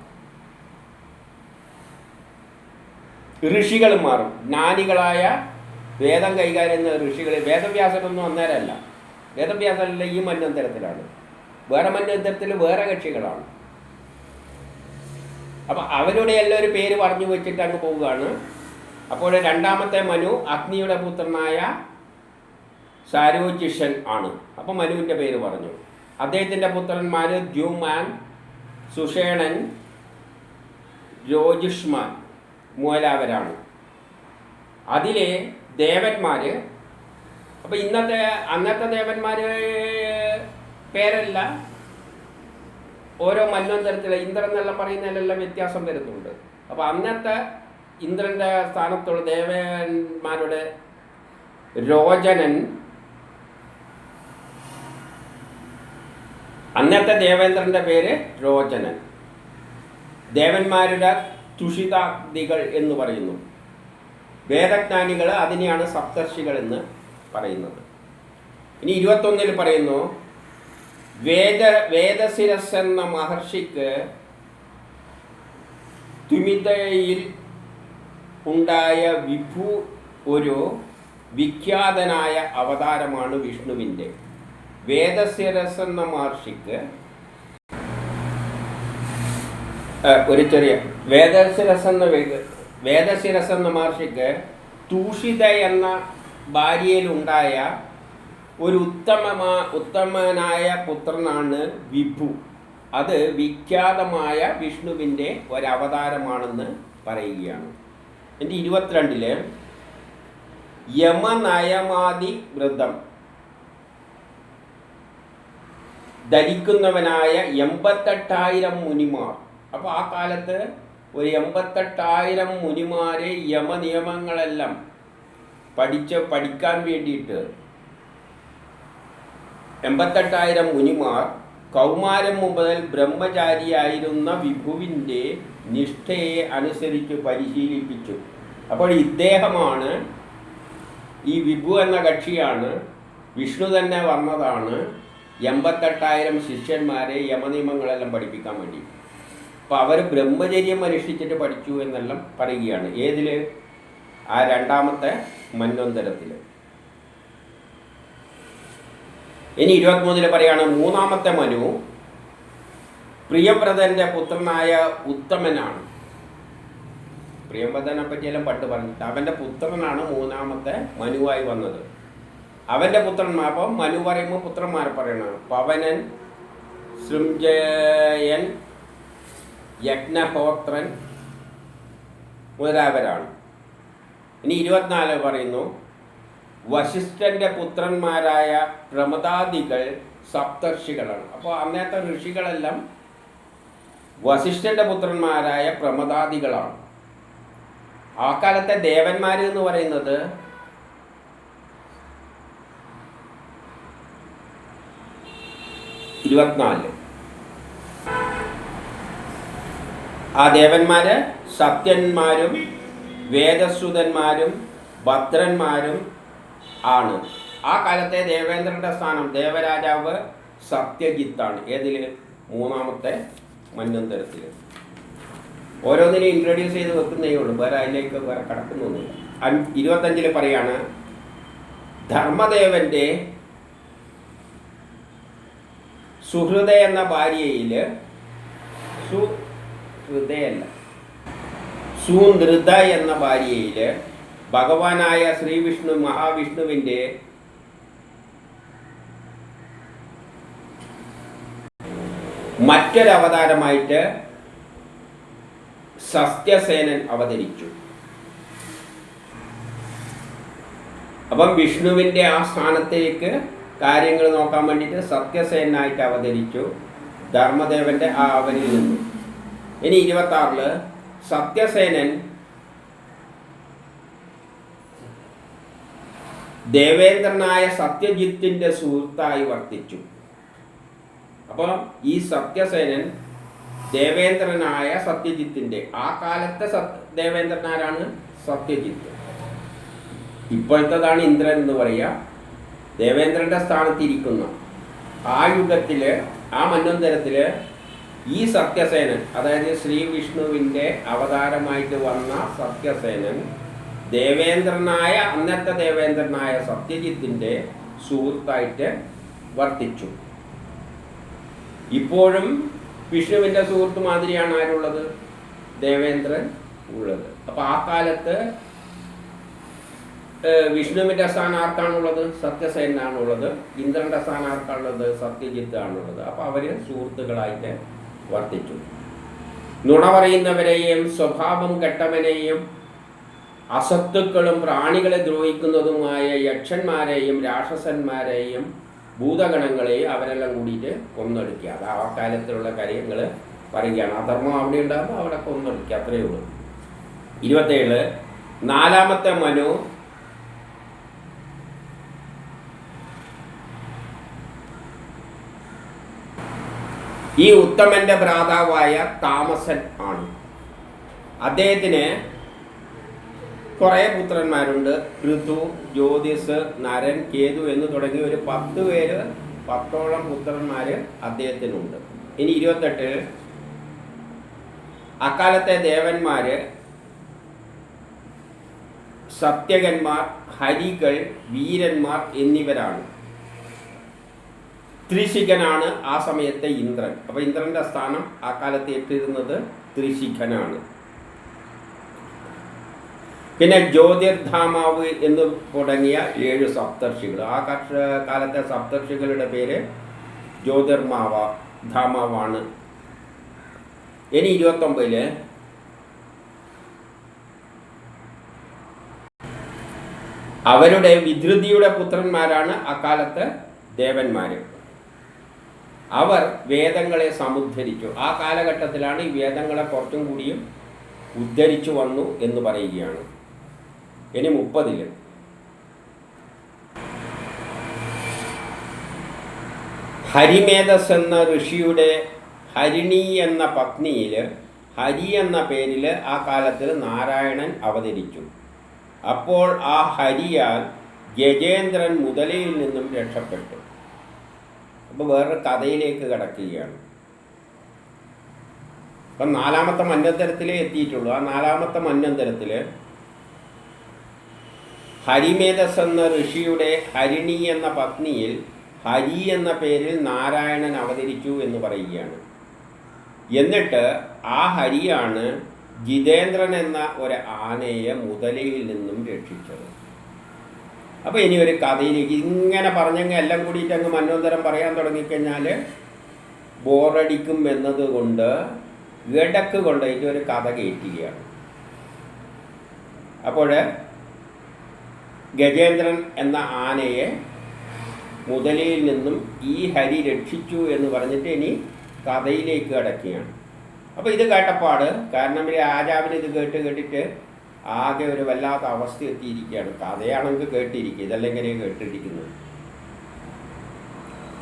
ഋഷികളും മാറും. ജ്ഞാനികളായ വേദം കൈകാര്യം ചെയ്യുന്ന ഋഷികൾ, വേദവ്യാസനൊന്നും അന്നേരമല്ല, വേദവ്യാസനല്ല, ഈ മന്വന്തരത്തിലാണ്. വേറെ മന്വന്തരത്തിൽ വേറെ കക്ഷികളാണ്. അപ്പം അവരുടെ എല്ലാം ഒരു പേര് പറഞ്ഞു വെച്ചിട്ട് അങ്ങ് പോവുകയാണ്. അപ്പോൾ രണ്ടാമത്തെ മനു അഗ്നിയുടെ പുത്രനായ സാരോജിഷൻ ആണ്. അപ്പം മനുവിൻ്റെ പേര് പറഞ്ഞു. അദ്ദേഹത്തിൻ്റെ പുത്രന്മാർ ദ്യുമാൻ, സുഷേണൻ, രോജിഷ്മാൻ മൂലാവരാണ്. അതിലെ ദേവന്മാർ, അപ്പം അന്നത്തെ ദേവന്മാർ പേരല്ല, ഓരോ മന്വന്തരത്തിലെ ഇന്ദ്രൻ എന്നെല്ലാം പറയുന്നതിലെല്ലാം വ്യത്യാസം വരുന്നുണ്ട്. അപ്പോൾ അന്നത്തെ ഇന്ദ്രൻ്റെ സ്ഥാനത്തുള്ള ദേവന്മാരുടെ രോചനൻ, അന്നത്തെ ദേവേന്ദ്രൻ്റെ പേര് രോചനൻ. ദേവന്മാരുടെ തുഷിതാദികൾ എന്ന് പറയുന്നു. വേദജ്ഞാനികൾ അതിനെയാണ് സപ്തർഷികൾ എന്ന് പറയുന്നത്. ഇനി 21 പറയുന്നു, വേദശിരസ് എന്ന മഹർഷിക്ക് തുമിതയിൽ ഉണ്ടായ വിഭു ഒരു വിഖ്യാതനായ അവതാരമാണ് വിഷ്ണുവിൻ്റെ. വേദശിരസ് എന്ന മഹർഷിക്ക് വേദശിരസ് എന്ന മഹർഷിക്ക് തൂഷിത എന്ന ഭാര്യയിലുണ്ടായ ഒരു ഉത്തമനായ പുത്രനാണ് വിഭു. അത് വിഖ്യാതമായ വിഷ്ണുവിൻ്റെ ഒരവതാരമാണെന്ന് പറയുകയാണ്. എൻ്റെ 22 യമനയമാതി വ്രതം ധരിക്കുന്നവനായ 88,000 മുനിമാർ. അപ്പോൾ ആ കാലത്ത് ഒരു 88,000 മുനിമാരെ യമനിയമങ്ങളെല്ലാം പഠിക്കാൻ വേണ്ടിയിട്ട് 88,000 മുനിമാർ കൗമാരം മുതൽ ബ്രഹ്മചാരിയായിരുന്ന വിഭുവിൻ്റെ നിഷ്ഠയെ അനുസരിച്ച് പരിശീലിപ്പിച്ചു. അപ്പോൾ ഇദ്ദേഹമാണ്, ഈ വിഭു എന്ന കക്ഷിയാണ്, വിഷ്ണു തന്നെ വന്നതാണ് 88,000 ശിഷ്യന്മാരെ യമനിയമങ്ങളെല്ലാം പഠിപ്പിക്കാൻ വേണ്ടി. അപ്പോൾ അവർ ബ്രഹ്മചര്യം അനുഷ്ഠിച്ചിട്ട് പഠിച്ചു എന്നെല്ലാം പറയുകയാണ്. ഏതിൽ? ആ രണ്ടാമത്തെ മന്വന്തരത്തിൽ. ഇനി 23 പറയാണ്, മൂന്നാമത്തെ മനു പ്രിയവ്രതൻ്റെ പുത്രനായ ഉത്തമനാണ്. പ്രിയവ്രതനെ പറ്റിയെല്ലാം പണ്ട് പറഞ്ഞിട്ട് അവൻ്റെ പുത്രനാണ് മൂന്നാമത്തെ മനുവായി വന്നത്. അവൻ്റെ പുത്രന്മാർ, അപ്പം മനു പറയുമ്പോൾ പുത്രന്മാരെ പറയണം, പവനൻ, സൃംജയൻ, യജ്ഞഹോത്രൻ മുതലായവരാണ്. ഇനി 24 പറയുന്നു, വശിഷ്ഠൻ്റെ പുത്രന്മാരായ പ്രമദാദികൾ സപ്തർഷികളാണ്. അപ്പോൾ അന്നത്തെ ഋഷികളെല്ലാം വശിഷ്ഠൻ്റെ പുത്രന്മാരായ പ്രമദാദികളാണ്. ആ കാലത്തെ ദേവന്മാർ എന്ന് പറയുന്നത് ആ ദേവന്മാര് സത്യന്മാരും വേദശ്രുതന്മാരും ഭദ്രന്മാരും ആണ്. ആ കാലത്തെ ദേവേന്ദ്രൻ്റെ സ്ഥാനം ദേവരാജാവ് സത്യജിത്താണ്. ഏതിൽ? മൂന്നാമത്തെ മന്വന്തരത്തിൽ. ഓരോന്നിനും ഇൻട്രൊഡ്യൂസ് ചെയ്ത് വെക്കുന്നേ ഉള്ളൂ, വേറെ അതിലേക്ക് വേറെ കടക്കുന്നൊന്നുമില്ല. 25 പറയാണ്, ധർമ്മദേവൻ്റെ സുഹൃദ എന്ന ഭാര്യയിൽ സുനൃത എന്ന ഭാര്യയിൽ ഭഗവാനായ ശ്രീവിഷ്ണു മഹാവിഷ്ണുവിൻ്റെ മറ്റൊരവതാരമായിട്ട് സത്യസേനൻ അവതരിച്ചു. അപ്പം വിഷ്ണുവിൻ്റെ ആ സ്ഥാനത്തേക്ക് കാര്യങ്ങൾ നോക്കാൻ വേണ്ടിയിട്ട് സത്യസേനായിട്ട് അവതരിച്ചു ധർമ്മദേവൻ്റെ ആ അവനിൽ നിന്നു. ഇനി 26 സത്യസേനൻ ദേവേന്ദ്രനായ സത്യജിത്തിൻ്റെ സുഹൃത്തായി വർത്തിച്ചു. അപ്പം ഈ സത്യസേനൻ ദേവേന്ദ്രനായ സത്യജിത്തിൻ്റെ, ആ കാലത്തെ ദേവേന്ദ്രനാരാണ്? സത്യജിത്ത്. ഇപ്പോഴത്തേതാണ് ഇന്ദ്രൻ എന്ന് പറയുക. ദേവേന്ദ്രൻ്റെ സ്ഥാനത്തിരിക്കുന്ന ആ യുഗത്തിൽ, ആ മന്വന്തരത്തിൽ ഈ സത്യസേനൻ, അതായത് ശ്രീ വിഷ്ണുവിൻ്റെ അവതാരമായിട്ട് വന്ന സത്യസേനൻ ദേവേന്ദ്രനായ, അന്നത്തെ ദേവേന്ദ്രനായ സത്യജിത്തിൻ്റെ സുഹൃത്തായിട്ട് വർത്തിച്ചു. ഇപ്പോഴും വിഷ്ണുവിൻ്റെ സുഹൃത്ത് മാതിരിയാണ് ആരുള്ളത്? ദേവേന്ദ്രൻ ഉള്ളത്. അപ്പോൾ ആ കാലത്ത് വിഷ്ണുവിൻ്റെ സ്ഥാനം ആർക്കാണുള്ളത്? സത്യസേനാണുള്ളത്. ഇന്ദ്രൻ്റെ സ്ഥാനം ആർക്കാണുള്ളത്? സത്യജിത്ത് ആണുള്ളത്. അപ്പോൾ അവർ സുഹൃത്തുക്കളായിട്ട് വർത്തിച്ചു. നുണ പറയുന്നവരെയും സ്വഭാവം കെട്ടവനെയും അസത്തുക്കളും പ്രാണികളെ ദ്രോഹിക്കുന്നതുമായ യക്ഷന്മാരെയും രാക്ഷസന്മാരെയും ഭൂതഗണങ്ങളെയും അവരെല്ലാം കൂടിയിട്ട് കൊന്നൊടുക്കുക. അത് ആ കാലത്തിലുള്ള കാര്യങ്ങൾ പറയുകയാണ്. അധർമ്മം അവിടെ ഉണ്ടാകുമ്പോൾ അവിടെ കൊന്നൊടുക്കുക, അത്രയേ ഉള്ളൂ. 27 നാലാമത്തെ മനു ഈ ഉത്തമന്റെ ഭ്രാതാവായ താമസൻ ആണ്. അദ്ദേഹത്തിന് കുറേ പുത്രന്മാരുണ്ട്. ഋതു, ജ്യോതിസ്, നരൻ, കേതു എന്ന് തുടങ്ങി ഒരു 10 പേര്, 10ഓളം പുത്രന്മാർ അദ്ദേഹത്തിനുണ്ട്. ഇനി 28 അക്കാലത്തെ ദേവന്മാർ സത്യകന്മാർ, ഹരികൾ, വീരന്മാർ എന്നിവരാണ്. ത്രിശിഖനാണ് ആ സമയത്തെ ഇന്ദ്രൻ. അപ്പോൾ ഇന്ദ്രൻ്റെ സ്ഥാനം ആ കാലത്ത് ഏറ്റിരുന്നത് ത്രിശിഖനാണ്. പിന്നെ ജ്യോതിർധാമാവ് എന്ന് തുടങ്ങിയ 7 സപ്തർഷികൾ. ആ കാലത്തെ സപ്തർഷികളുടെ പേര് ധാമാവാണ്. ഇനി 29 അവരുടെ വിധൃതിയുടെ പുത്രന്മാരാണ് അക്കാലത്ത് ദേവന്മാർ. അവർ വേദങ്ങളെ സമുദ്ധരിച്ചു. ആ കാലഘട്ടത്തിലാണ് ഈ വേദങ്ങളെ കുറച്ചും കൂടിയും ഉദ്ധരിച്ചു വന്നു എന്ന് പറയുകയാണ്. ഇനി 30 ഹരിമേധസ് എന്ന ഋഷിയുടെ ഹരിണി എന്ന പത്നിയിൽ ഹരി എന്ന പേരിൽ ആ കാലത്തിൽ നാരായണൻ അവതരിച്ചു. അപ്പോൾ ആ ഹരിയാൽ ഗജേന്ദ്രൻ മുതലയിൽ നിന്നും രക്ഷപ്പെട്ടു. അപ്പോൾ വേറൊരു കഥയിലേക്ക് കടക്കുകയാണ്. അപ്പം 4ാമത്തെ മന്വന്തരത്തിലേ എത്തിയിട്ടുള്ളൂ. ആ 4ാമത്തെ മന്വന്തരത്തിൽ ഹരിമേധസ് എന്ന ഋഷിയുടെ ഹരിണി എന്ന പത്നിയിൽ ഹരി എന്ന പേരിൽ നാരായണൻ അവതരിച്ചു എന്ന് പറയുകയാണ്. എന്നിട്ട് ആ ഹരിയാണ് ജിതേന്ദ്രൻ എന്ന ഒരു ആനയെ മുതലയിൽ നിന്നും രക്ഷിച്ചത്. അപ്പോൾ ഇനി ഒരു കഥയിലേക്ക് ഇങ്ങനെ പറഞ്ഞെങ്കിൽ എല്ലാം കൂടിയിട്ട് അങ്ങ് മന്വന്തരം പറയാൻ തുടങ്ങിക്കഴിഞ്ഞാൽ ബോറടിക്കും എന്നതുകൊണ്ട് ഇടക്ക് കൊണ്ടുപോയിട്ട് ഒരു കഥ കയറ്റുകയാണ്. അപ്പോൾ ഗജേന്ദ്രൻ എന്ന ആനയെ മുതലയിൽ നിന്നും ഈ ഹരി രക്ഷിച്ചു എന്ന് പറഞ്ഞിട്ട് ഇനി കഥയിലേക്ക് കടക്കുകയാണ്. അപ്പോൾ ഇത് കേട്ടപ്പാട്, കാരണം രാജാവിന് ഇത് കേട്ടിട്ട് ആകെ ഒരു വല്ലാത്ത അവസ്ഥ എത്തിയിരിക്കുകയാണ്. കഥയാണെങ്കിൽ കേട്ടിരിക്കുക, ഇതല്ലെങ്കിൽ കേട്ടിരിക്കുന്നത്.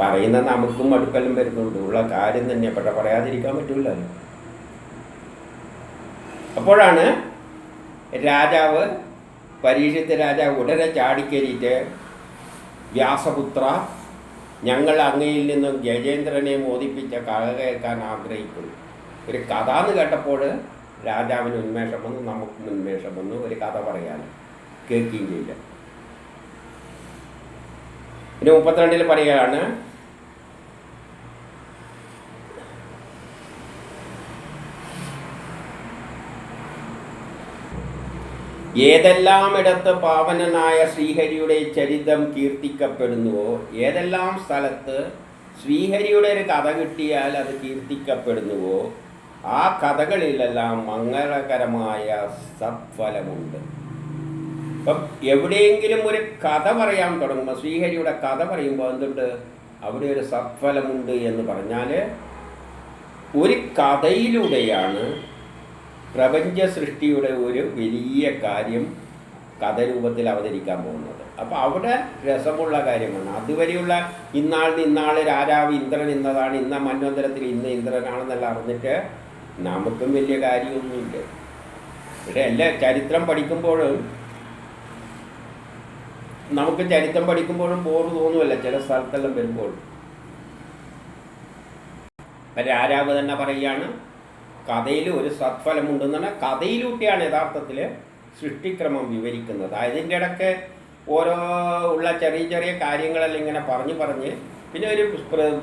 പറയുന്ന നമുക്കും അടുക്കലും വരുന്നുണ്ട്, ഉള്ള കാര്യം തന്നെ. പക്ഷെ പറയാതിരിക്കാൻ പറ്റില്ലല്ലോ. അപ്പോഴാണ് രാജാവ്, പരീക്ഷിത്ത രാജാവ് ഉടനെ ചാടിക്കയറിയിട്ട്, വ്യാസപുത്ര, ഞങ്ങൾ അങ്ങയിൽ നിന്നും ഗജേന്ദ്രനെ മോദിപ്പിച്ച കഥ കേൾക്കാൻ ആഗ്രഹിക്കുന്നു. ഒരു കഥ എന്ന് കേട്ടപ്പോൾ രാജാവിന് ഉന്മേഷം വന്നു, നമുക്കും ഉന്മേഷം വന്നു. ഒരു കഥ പറയാൻ കേൾക്കുകയും ചെയ്യില്ല. പിന്നെ 32 പറയുകയാണ്, ഏതെല്ലാം ഇടത്ത് പാവനനായ ശ്രീഹരിയുടെ ചരിതം കീർത്തിക്കപ്പെടുന്നുവോ, ഏതെല്ലാം സ്ഥലത്ത് ശ്രീഹരിയുടെ ഒരു കഥ കിട്ടിയാൽ അത് കീർത്തിക്കപ്പെടുന്നുവോ, ആ കഥകളിലെല്ലാം മംഗളകരമായ സത്ഫലമുണ്ട്. അപ്പം എവിടെയെങ്കിലും ഒരു കഥ പറയാൻ തുടങ്ങുമ്പോൾ, ശ്രീഹരിയുടെ കഥ പറയുമ്പോൾ എന്തുണ്ട്? അവിടെ ഒരു സത്ഫലമുണ്ട് എന്ന് പറഞ്ഞാൽ ഒരു കഥയിലൂടെയാണ് പ്രപഞ്ച സൃഷ്ടിയുടെ ഒരു വലിയ കാര്യം കഥരൂപത്തിൽ അവതരിക്കാൻ പോകുന്നത്. അപ്പോൾ അവിടെ രസമുള്ള കാര്യമാണ്. അതുവരെയുള്ള ഇന്നാൾ രാജാവ് ഇന്ദ്രൻ ഇന്നതാണ്, ഇന്ന മന്വന്തരത്തിൽ ഇന്ന് ഇന്ദ്രനാണെന്നെല്ലാം അറിഞ്ഞിട്ട് നമുക്കും വലിയ കാര്യമൊന്നുമില്ല. പക്ഷേ ചരിത്രം പഠിക്കുമ്പോഴും നമുക്ക് ചരിത്രം പഠിക്കുമ്പോഴും ബോറ് തോന്നുമല്ല ചില സ്ഥലത്തെല്ലാം വരുമ്പോൾ. രാജാവ് തന്നെ പറയുകയാണ് കഥയിൽ ഒരു സത്ഫലമുണ്ടെന്ന് പറഞ്ഞാൽ കഥയിലൂട്ടിയാണ് യഥാർത്ഥത്തിൽ സൃഷ്ടിക്രമം വിവരിക്കുന്നത്. അതിൻ്റെ ഇടയ്ക്ക് ഓരോ ഉള്ള ചെറിയ ചെറിയ കാര്യങ്ങളെല്ലാം ഇങ്ങനെ പറഞ്ഞ് പിന്നെ ഒരു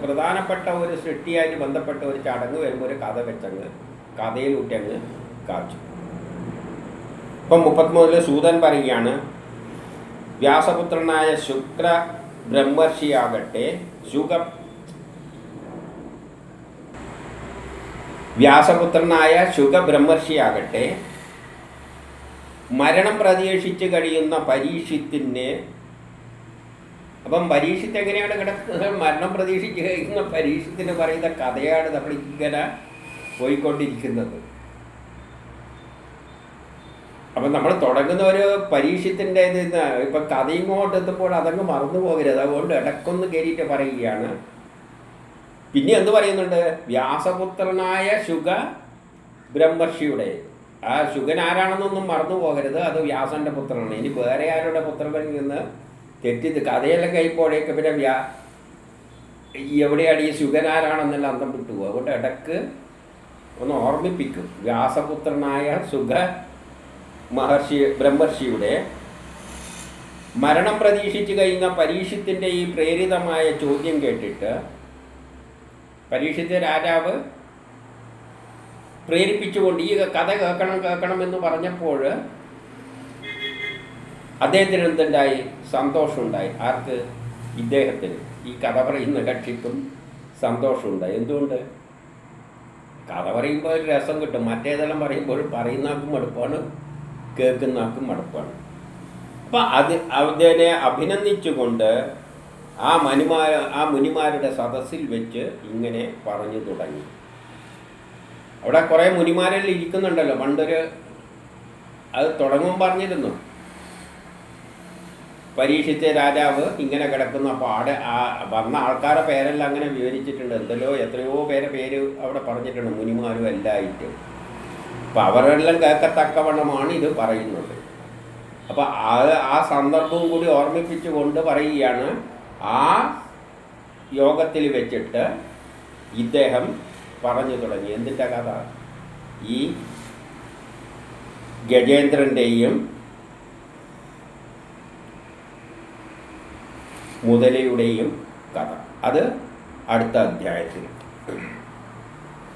പ്രധാനപ്പെട്ട ഒരു സൃഷ്ടിയായിട്ട് ബന്ധപ്പെട്ട ഒരു ചടങ്ങ് വരുമ്പോൾ ഒരു കഥ വെച്ചങ്ങ് കഥയിലൂട്ടി അങ്ങ് കാച്ചു. ഇപ്പം 33 സൂതൻ പറയുകയാണ് വ്യാസപുത്രനായ ശുക്ര ബ്രഹ്മർഷിയാകട്ടെ വ്യാസപുത്രനായ ശുഗബ്രഹ്മർഷിയാകട്ടെ മരണം പ്രതീക്ഷിച്ച് കഴിയുന്ന പരീക്ഷിത്തിന്, അപ്പം പരീക്ഷിത്ത് എങ്ങനെയാണ് കിടക്കുന്നത്? മരണം പ്രതീക്ഷിച്ച് കഴിയുന്ന പരീക്ഷത്തിന് പറയുന്ന കഥയാണ് നമ്മളിങ്ങനെ പോയിക്കൊണ്ടിരിക്കുന്നത്. അപ്പം നമ്മൾ തുടങ്ങുന്ന ഒരു പരീക്ഷത്തിൻ്റെ ഇപ്പം കഥയിങ്ങോട്ട് എത്തുമ്പോൾ അതങ്ങ് മറന്നു പോകരുത്. അതുകൊണ്ട് ഇടക്കൊന്ന് കയറിയിട്ട് പറയുകയാണ്. പിന്നെ എന്ത് പറയുന്നുണ്ട്? വ്യാസപുത്രനായ ശുഗ ബ്രഹ്മർഷിയുടെ, ആ ശുഗൻ ആരാണെന്നൊന്നും മറന്നു പോകരുത്, അത് വ്യാസൻ്റെ പുത്രനാണ്. ഇനി വേറെ ആരുടെ പുത്രനിൽ നിന്ന് തെറ്റിത് കഥയെല്ലാം കഴിയുമ്പോഴേക്ക് പിന്നെ എവിടെയാണ് ഈ ശുഗൻ ആരാണെന്നെല്ലാം അന്തം വിട്ടുപോകും. അതുകൊണ്ട് ഇടക്ക് ഒന്ന് ഓർമ്മിപ്പിക്കും. വ്യാസപുത്രനായ ശുഗ ബ്രഹ്മർഷിയുടെ മരണം പ്രതീക്ഷിച്ച് കഴിയുന്ന പരീക്ഷത്തിൻ്റെ ഈ പ്രേരിതമായ ചോദ്യം കേട്ടിട്ട് പരീക്ഷിച്ച രാജാവ് പ്രേരിപ്പിച്ചുകൊണ്ട് ഈ കഥ കേൾക്കണം എന്ന് പറഞ്ഞപ്പോൾ അദ്ദേഹത്തിന് എന്തുണ്ടായി? സന്തോഷമുണ്ടായി. ആർക്ക്? ഇദ്ദേഹത്തിന്, ഈ കഥ പറയുന്ന കക്ഷിക്കും സന്തോഷമുണ്ടായി. എന്തുകൊണ്ട്? കഥ പറയുമ്പോൾ ഒരു രസം കിട്ടും. മറ്റേതെല്ലാം പറയുമ്പോൾ പറയുന്ന ആൾക്കും മടുപ്പാണ്, കേൾക്കുന്ന ആൾക്കും മടുപ്പാണ്. അപ്പം അതിനെ അഭിനന്ദിച്ചുകൊണ്ട് ആ മുനിമാരുടെ സദസ്സിൽ വെച്ച് ഇങ്ങനെ പറഞ്ഞു തുടങ്ങി. അവിടെ കുറേ മുനിമാരെല്ലാം ഇരിക്കുന്നുണ്ടല്ലോ. പണ്ടൊരു അത് തുടങ്ങും പറഞ്ഞിരുന്നു പരീക്ഷിച്ച രാജാവ് ഇങ്ങനെ കിടക്കുന്നു. അപ്പോൾ അവിടെ വന്ന ആൾക്കാരുടെ പേരെല്ലാം അങ്ങനെ വിവരിച്ചിട്ടുണ്ട്. എത്രയോ പേര് അവിടെ പറഞ്ഞിട്ടുണ്ട്, മുനിമാരും എല്ലായിട്ട്. അപ്പം അവരെല്ലാം കേൾക്കത്തക്കവണ്ണമാണ് ഇത് പറയുന്നത്. അപ്പം ആ സന്ദർഭവും കൂടി ഓർമ്മിപ്പിച്ചുകൊണ്ട് പറയുകയാണ്. ആ യോഗത്തിൽ വെച്ചിട്ട് ഇദ്ദേഹം പറഞ്ഞു തുടങ്ങി. എന്തിൻ്റെ കഥ? ഈ ഗജേന്ദ്രൻ്റെയും മുതലയുടെയും കഥ. അത് അടുത്ത അധ്യായത്തിൽ.